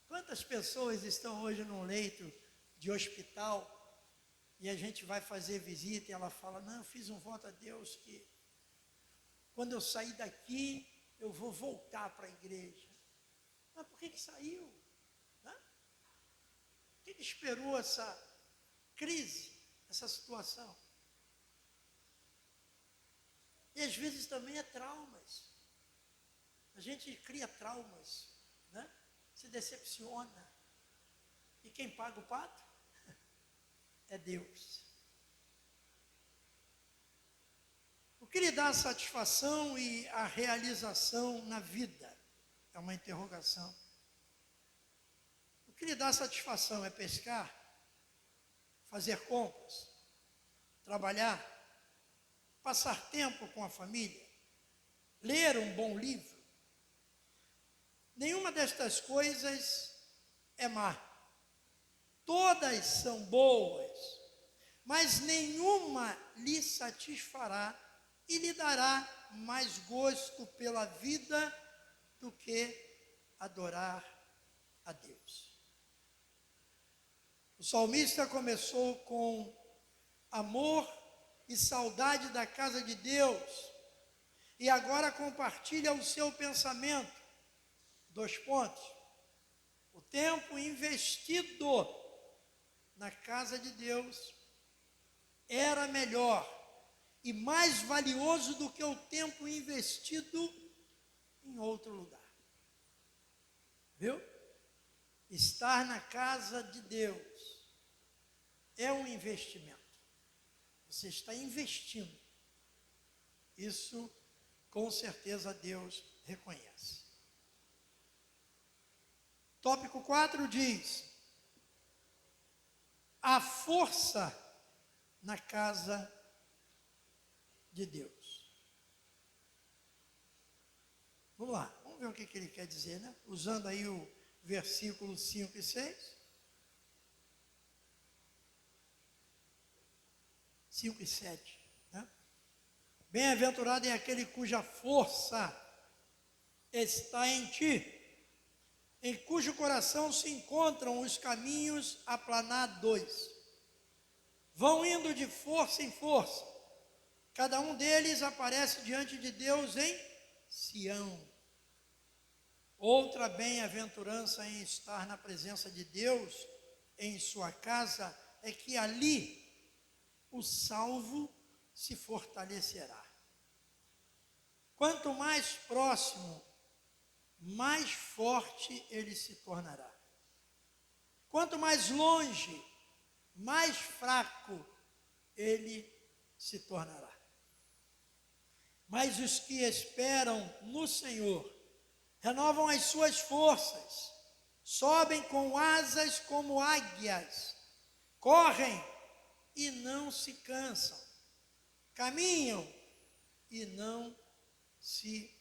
Quantas pessoas estão hoje num leito de hospital e a gente vai fazer visita e ela fala, não, eu fiz um voto a Deus que quando eu sair daqui, eu vou voltar para a igreja. Mas por que saiu? Por que esperou essa crise, essa situação? E às vezes também é traumas. A gente cria traumas, se decepciona. E quem paga o pato? É Deus. O que lhe dá a satisfação e a realização na vida? É uma interrogação. O que lhe dá satisfação é pescar, fazer compras, trabalhar, passar tempo com a família, ler um bom livro. Nenhuma destas coisas é má. Todas são boas, mas nenhuma lhe satisfará e lhe dará mais gosto pela vida do que adorar a Deus. O salmista começou com amor e saudade da casa de Deus, e agora compartilha o seu pensamento. 2 pontos. O tempo investido na casa de Deus era melhor e mais valioso do que o tempo investido em outro lugar. Viu? Estar na casa de Deus é um investimento. Você está investindo. Isso, com certeza, Deus reconhece. Tópico 4 diz: há força na casa de Deus. Vamos lá, vamos ver o que ele quer dizer, né? Usando aí o versículo 5 e 6. 5 e 7. Né? Bem-aventurado é aquele cuja força está em ti, em cujo coração se encontram os caminhos aplanados. Vão indo de força em força. Cada um deles aparece diante de Deus em Sião. Outra bem-aventurança em estar na presença de Deus, em sua casa, é que ali o salvo se fortalecerá. Quanto mais próximo, mais forte ele se tornará. Quanto mais longe, mais fraco ele se tornará. Mas os que esperam no Senhor renovam as suas forças, sobem com asas como águias, correm e não se cansam, caminham e não se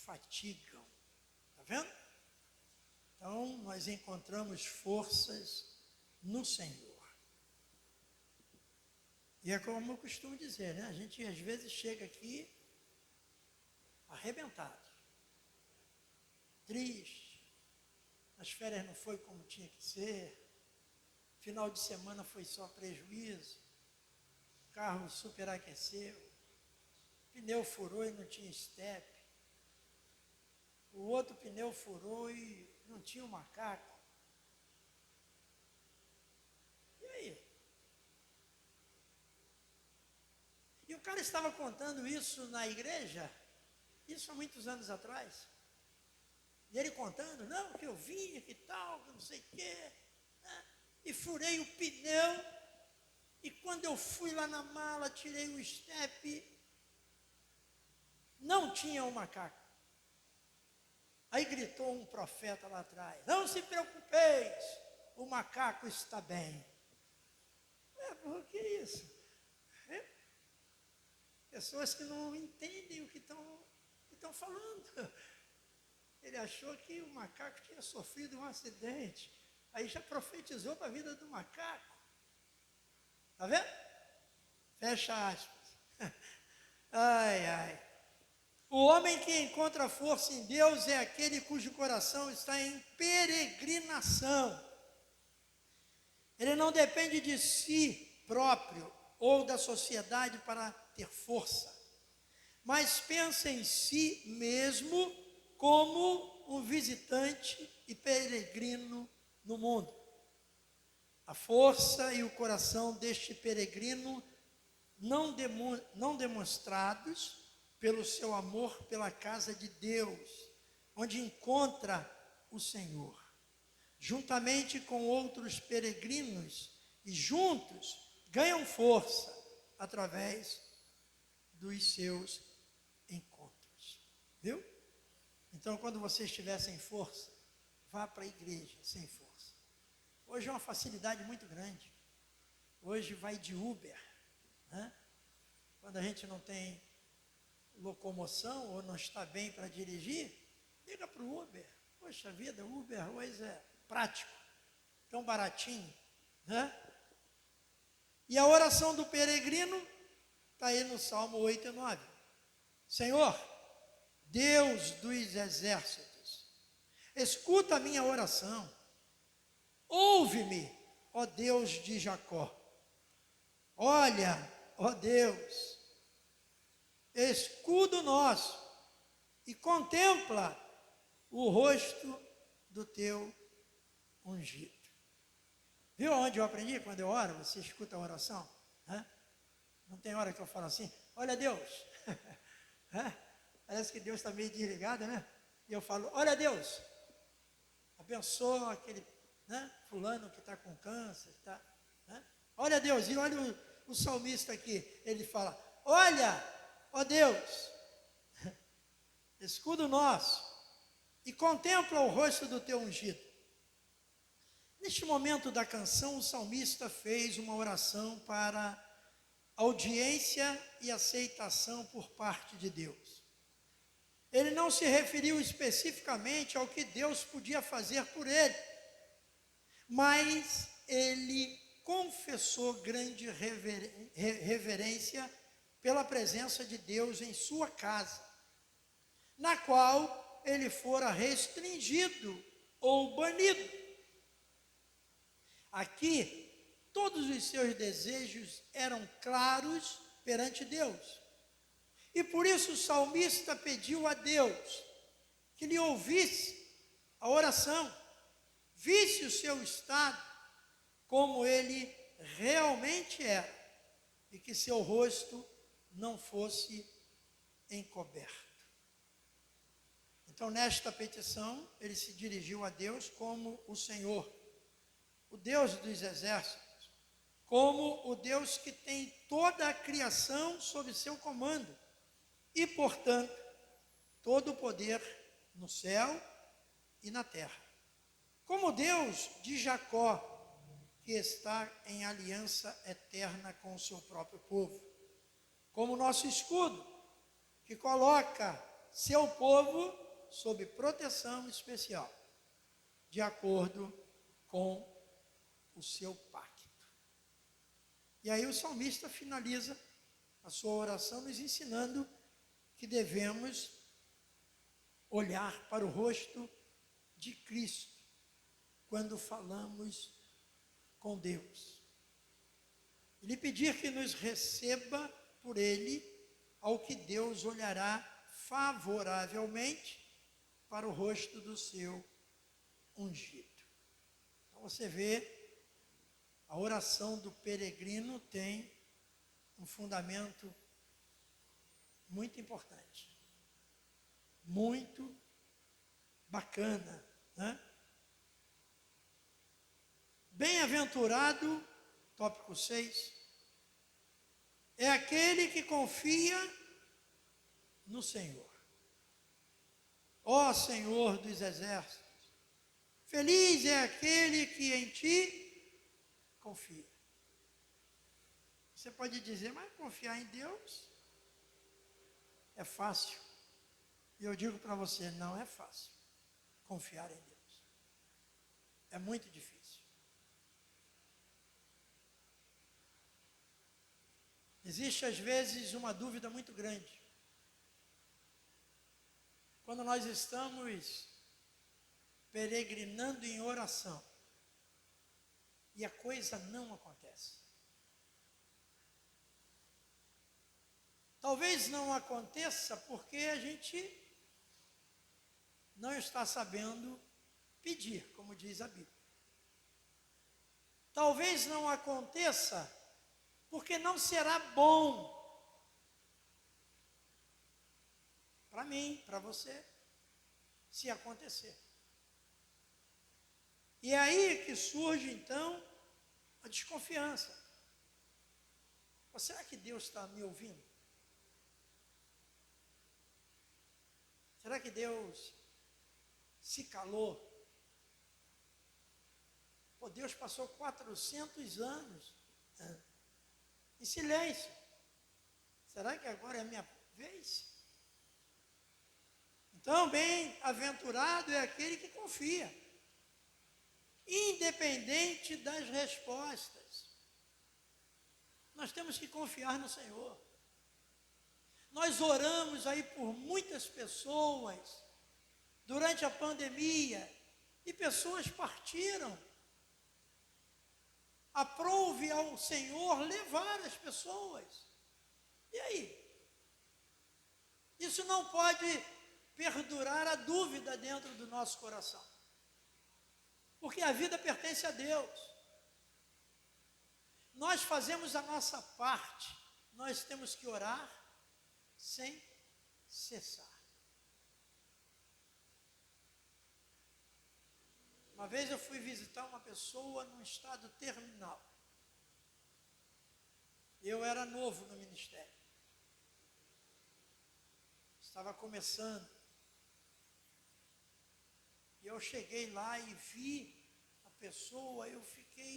fatigam. Está vendo? Então, nós encontramos forças no Senhor. E é como eu costumo dizer, né? A gente às vezes chega aqui arrebentado, triste, as férias não foi como tinha que ser, final de semana foi só prejuízo, o carro superaqueceu, pneu furou e não tinha estepe, o outro pneu furou e não tinha um macaco. E aí? E o cara estava contando isso na igreja, isso há muitos anos atrás. E ele contando, não, que eu vinha, que tal, que não sei o quê, né? E furei o pneu, e quando eu fui lá na mala, tirei o estepe, não tinha um macaco. Aí gritou um profeta lá atrás, não se preocupeis, o macaco está bem. Por que isso? Pessoas que não entendem o que estão falando. Ele achou que o macaco tinha sofrido um acidente. Aí já profetizou para a vida do macaco. Está vendo? Fecha aspas. Ai, ai. O homem que encontra força em Deus é aquele cujo coração está em peregrinação. Ele não depende de si próprio ou da sociedade para ter força, mas pensa em si mesmo como um visitante e peregrino no mundo. A força e o coração deste peregrino não demonstrados pelo seu amor pela casa de Deus, onde encontra o Senhor, juntamente com outros peregrinos, e juntos ganham força através dos seus encontros. Viu? Então, quando você estiver sem força, vá para a igreja sem força. Hoje é uma facilidade muito grande. Hoje vai de Uber, né? Quando a gente não tem locomoção ou não está bem para dirigir, liga para o Uber. Poxa vida, Uber hoje é prático, tão baratinho, né? E a oração do peregrino está aí no Salmo 8 e 9. Senhor, Deus dos exércitos, escuta a minha oração, ouve-me, ó Deus de Jacó. Olha, ó Deus, escudo nosso, e contempla o rosto do teu ungido. Viu onde eu aprendi? Quando eu oro, você escuta a oração? Hã? Não tem hora que eu falo assim, olha Deus. Parece que Deus está meio desligado, né? E eu falo, olha Deus, abençoa aquele, né, fulano que está com câncer, tá, né? Olha Deus, e olha o salmista aqui, ele fala, olha, ó Deus, escudo nosso, e contempla o rosto do teu ungido. Neste momento da canção, o salmista fez uma oração para audiência e aceitação por parte de Deus. Ele não se referiu especificamente ao que Deus podia fazer por ele, mas ele confessou grande reverência pela presença de Deus em sua casa, na qual ele fora restringido ou banido. Aqui, todos os seus desejos eram claros perante Deus. E por isso o salmista pediu a Deus que lhe ouvisse a oração, visse o seu estado como ele realmente era, e que seu rosto não fosse encoberto. Então, nesta petição, ele se dirigiu a Deus como o Senhor, o Deus dos exércitos, como o Deus que tem toda a criação sob seu comando e, portanto, todo o poder no céu e na terra. Como Deus de Jacó, que está em aliança eterna com o seu próprio povo. Como nosso escudo, que coloca seu povo sob proteção especial, de acordo com o seu pacto. E aí o salmista finaliza a sua oração nos ensinando que devemos olhar para o rosto de Cristo quando falamos com Deus. E lhe pedir que nos receba por Ele, ao que Deus olhará favoravelmente para o rosto do seu ungido. Então você vê, a oração do peregrino tem um fundamento muito importante, muito bacana, né? Bem-aventurado, tópico 6, é aquele que confia no Senhor. Ó Senhor dos exércitos, feliz é aquele que em ti confia. Você pode dizer, mas confiar em Deus é fácil. E eu digo para você, não é fácil confiar em Deus. É muito difícil. Existe às vezes uma dúvida muito grande. Quando nós estamos peregrinando em oração e a coisa não acontece. Talvez não aconteça porque a gente não está sabendo pedir, como diz a Bíblia. Talvez não aconteça porque não será bom para mim, para você, se acontecer. E é aí que surge, então, a desconfiança. Mas será que Deus está me ouvindo? Será que Deus se calou? Pô, Deus passou 400 anos em silêncio. Será que agora é a minha vez? Então, bem-aventurado é aquele que confia, independente das respostas. Nós temos que confiar no Senhor. Nós oramos aí por muitas pessoas durante a pandemia e pessoas partiram. Aprove ao Senhor levar as pessoas. E aí? Isso não pode perdurar a dúvida dentro do nosso coração. Porque a vida pertence a Deus. Nós fazemos a nossa parte. Nós temos que orar sem cessar. Uma vez eu fui visitar uma pessoa num estado terminal. Eu era novo no ministério. Estava começando. E eu cheguei lá e vi a pessoa, eu fiquei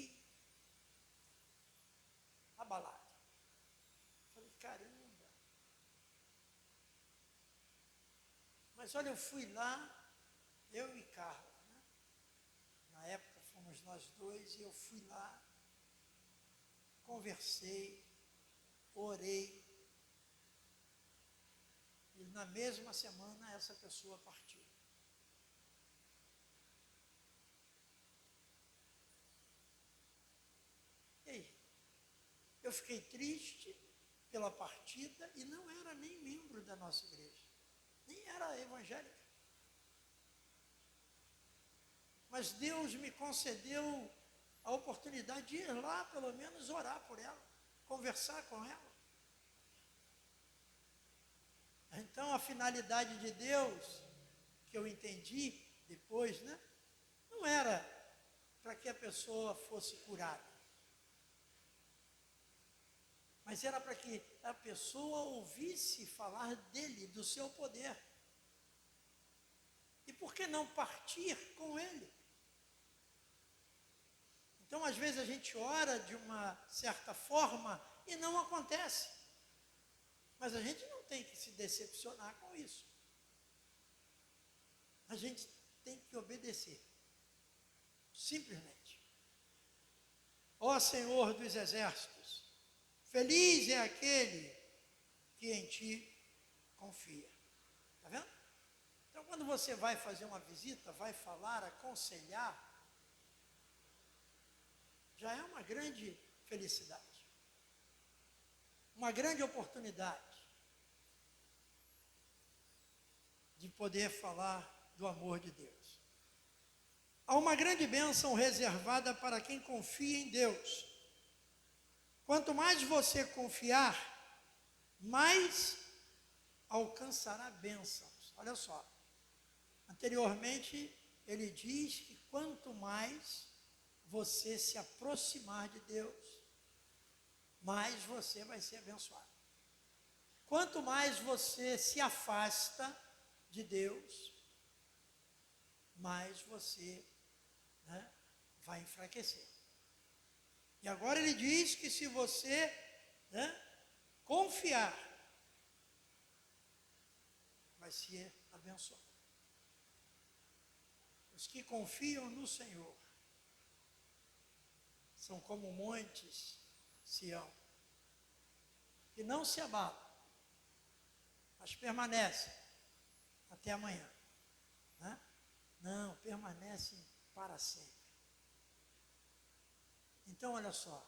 abalado. Falei, caramba. Mas olha, eu fui lá, eu e Carla, né? Na época fomos nós dois, e eu fui lá, conversei, orei, e na mesma semana essa pessoa partiu. E aí? Eu fiquei triste pela partida e não era nem membro da nossa igreja, nem era evangélica. Mas Deus me concedeu a oportunidade de ir lá, pelo menos orar por ela, conversar com ela. Então a finalidade de Deus, que eu entendi depois, né, não era para que a pessoa fosse curada, mas era para que a pessoa ouvisse falar dele, do seu poder. E por que não partir com ele? Então, às vezes, a gente ora de uma certa forma e não acontece. Mas a gente não tem que se decepcionar com isso. A gente tem que obedecer. Simplesmente. Ó Senhor dos Exércitos, feliz é aquele que em ti confia. Está vendo? Então, quando você vai fazer uma visita, vai falar, aconselhar, já é uma grande felicidade, uma grande oportunidade de poder falar do amor de Deus. Há uma grande bênção reservada para quem confia em Deus. Quanto mais você confiar, mais alcançará bênçãos. Olha só, anteriormente ele diz que quanto mais você se aproximar de Deus, mais você vai ser abençoado. Quanto mais você se afasta de Deus, mais você, né, vai enfraquecer. E agora ele diz que se você, né, confiar, vai ser abençoado. Os que confiam no Senhor são como montes Sião, que não se abalam, mas permanecem até amanhã. Né? Não, permanecem para sempre. Então, olha só,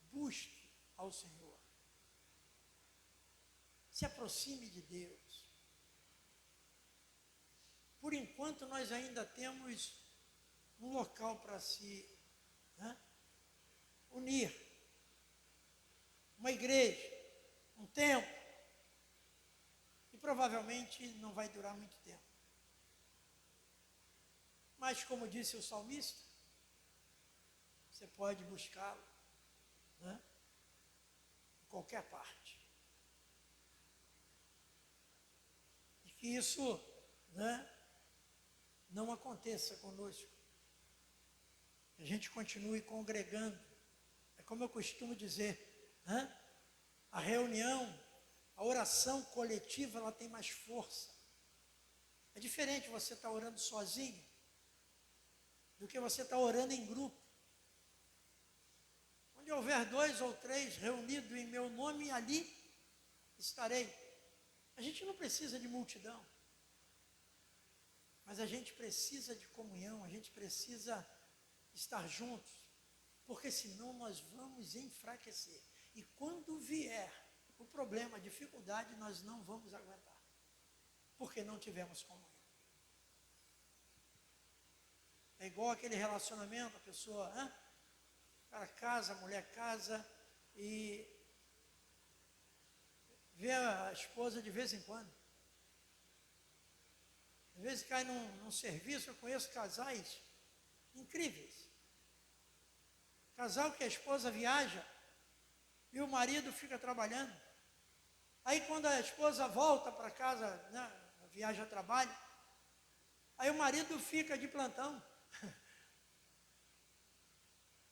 busque ao Senhor. Se aproxime de Deus. Por enquanto, nós ainda temos um local para se, né, unir, uma igreja, um templo, e provavelmente não vai durar muito tempo. Mas, como disse o salmista, você pode buscá-lo, né, em qualquer parte. E que isso, né, não aconteça conosco. Que a gente continue congregando. É como eu costumo dizer, né? A reunião, a oração coletiva, ela tem mais força. É diferente você estar orando sozinho do que você estar orando em grupo. Onde houver 2 ou 3 reunidos em meu nome, ali estarei. A gente não precisa de multidão, mas a gente precisa de comunhão, a gente precisa estar juntos, porque senão nós vamos enfraquecer. E quando vier o problema, a dificuldade, nós não vamos aguentar, porque não tivemos comunhão. É igual aquele relacionamento, a pessoa, o cara casa, a mulher casa e vê a esposa de vez em quando. Às vezes cai num serviço, eu conheço casais incríveis. Casal que a esposa viaja e o marido fica trabalhando. Aí quando a esposa volta para casa, né, viaja a trabalho, aí o marido fica de plantão.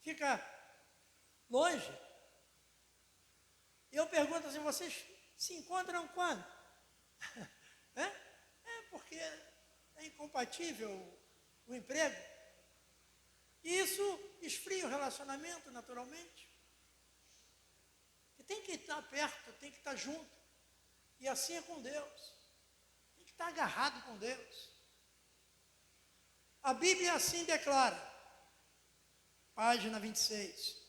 fica longe. E eu pergunto assim, vocês se encontram quando? Porque é incompatível o emprego. E isso esfria o relacionamento naturalmente. E tem que estar perto, tem que estar junto. E assim é com Deus. Tem que estar agarrado com Deus. A Bíblia assim declara, página 26.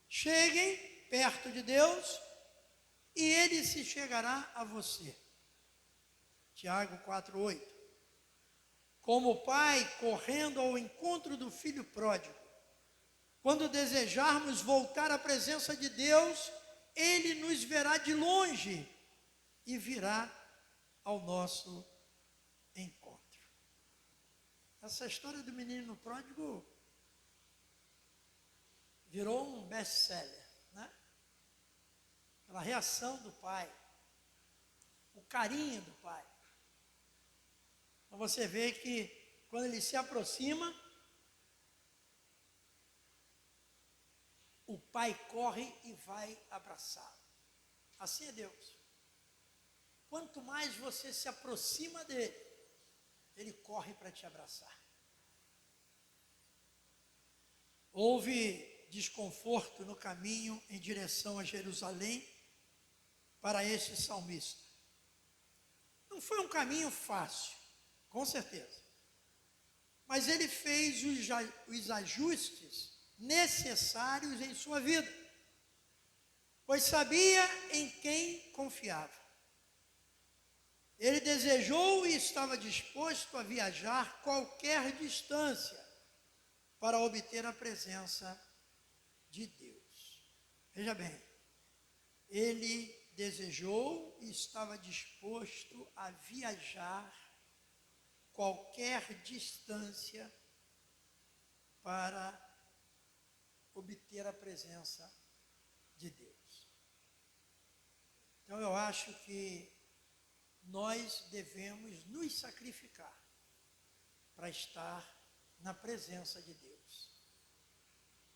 Cheguem perto de Deus e Ele se chegará a você. Tiago 4:8. Como o pai correndo ao encontro do filho pródigo. Quando desejarmos voltar à presença de Deus, Ele nos verá de longe e virá ao nosso encontro. Essa história do menino pródigo virou um best-seller, né? Pela reação do pai, o carinho do pai. Então você vê que quando ele se aproxima, o pai corre e vai abraçá-lo. Assim é Deus. Quanto mais você se aproxima dele, ele corre para te abraçar. Houve desconforto no caminho em direção a Jerusalém para este salmista. Não foi um caminho fácil, com certeza. Mas ele fez os ajustes necessários em sua vida, pois sabia em quem confiava. Ele desejou e estava disposto a viajar qualquer distância para obter a presença de Deus. Veja bem, ele desejou e estava disposto a viajar qualquer distância para obter a presença de Deus. Então eu acho que nós devemos nos sacrificar para estar na presença de Deus,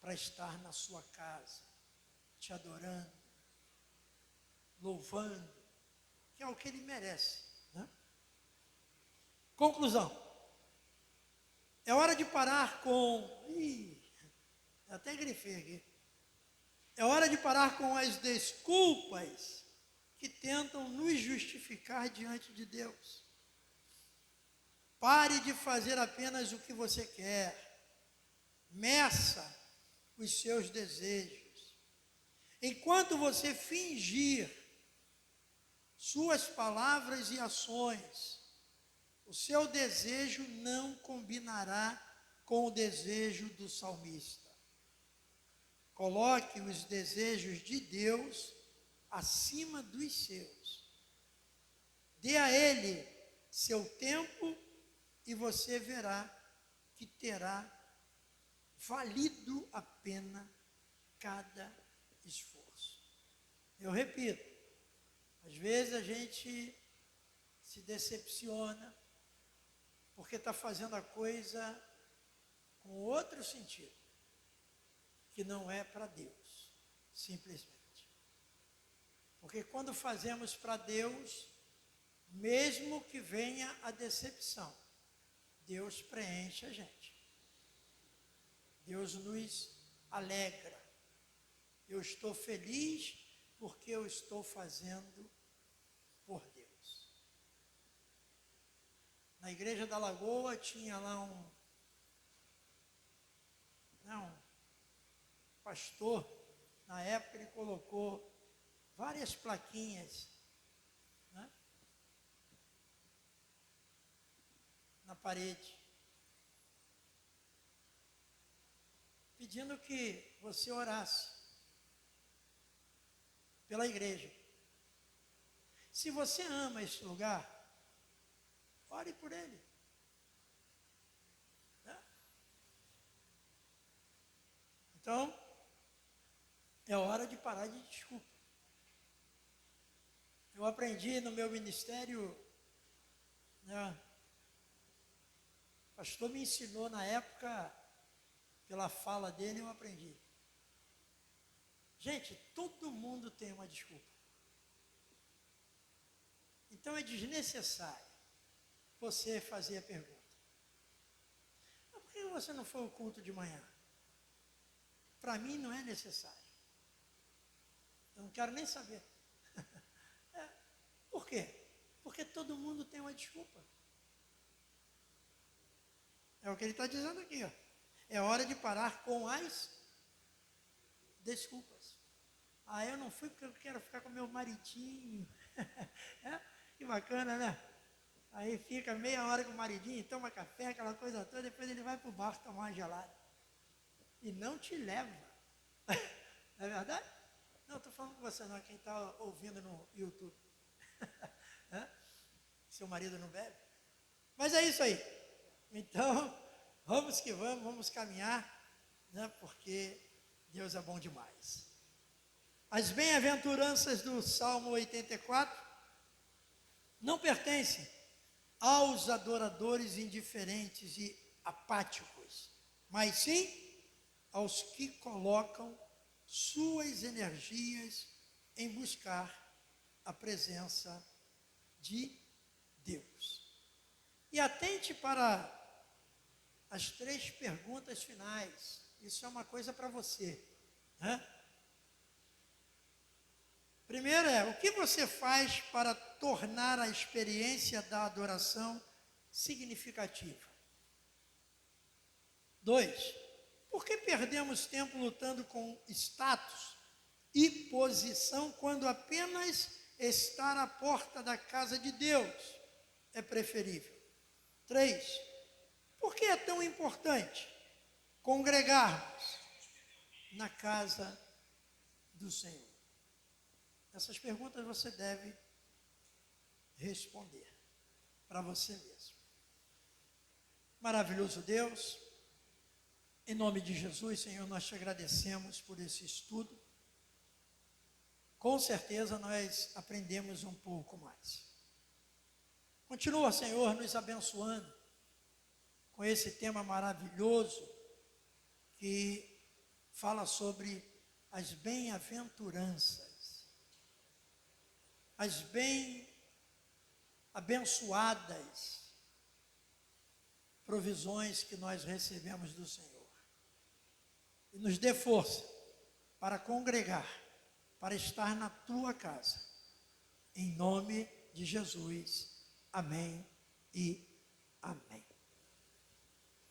para estar na sua casa, te adorando, louvando, que é o que ele merece, né? Conclusão. É hora de parar com... até grifei aqui. É hora de parar com as desculpas que tentam nos justificar diante de Deus. Pare de fazer apenas o que você quer. Meça os seus desejos. Enquanto você fingir suas palavras e ações, o seu desejo não combinará com o desejo do salmista. Coloque os desejos de Deus acima dos seus. Dê a Ele seu tempo e você verá que terá valido a pena cada esforço. Eu repito, às vezes a gente se decepciona porque está fazendo a coisa com outro sentido, que não é para Deus, simplesmente. Porque quando fazemos para Deus, mesmo que venha a decepção, Deus preenche a gente. Deus nos alegra. Eu estou feliz porque eu estou fazendo por Deus. Na igreja da Lagoa tinha lá um pastor, na época ele colocou várias plaquinhas, né, na parede, pedindo que você orasse pela igreja. Se você ama esse lugar, ore por ele. Né? Então, é hora de parar de desculpa. Eu aprendi no meu ministério, né, o pastor me ensinou na época pela fala dele eu aprendi. Gente, todo mundo tem uma desculpa. Então é desnecessário você fazer a pergunta. Mas por que você não foi ao culto de manhã? Para mim não é necessário. Eu não quero nem saber. Por quê? Porque todo mundo tem uma desculpa. É o que ele está dizendo aqui, ó. É hora de parar com as desculpas. Ah, eu não fui porque eu quero ficar com meu maridinho. Que bacana, né? Aí fica meia hora com o maridinho, toma café, aquela coisa toda, depois ele vai para o bar tomar uma gelada. E não te leva. Não é verdade? Não, estou falando com você não, quem está ouvindo no YouTube. Seu marido não bebe? Mas é isso aí. Então, vamos que vamos caminhar, né? Porque Deus é bom demais. As bem-aventuranças do Salmo 84 não pertencem aos adoradores indiferentes e apáticos, mas sim aos que colocam suas energias em buscar a presença de Deus. E atente para as 3 perguntas finais. Isso é uma coisa para você, né? Primeiro é, o que você faz para tornar a experiência da adoração significativa? 2, por que perdemos tempo lutando com status e posição quando apenas estar à porta da casa de Deus é preferível? 3, por que é tão importante congregarmos na casa do Senhor? Essas perguntas você deve responder para você mesmo. Maravilhoso Deus, em nome de Jesus, Senhor, nós te agradecemos por esse estudo. Com certeza nós aprendemos um pouco mais. Continua, Senhor, nos abençoando com esse tema maravilhoso que fala sobre as bem-aventuranças. As bem-abençoadas provisões que nós recebemos do Senhor. E nos dê força para congregar, para estar na tua casa. Em nome de Jesus. Amém e amém.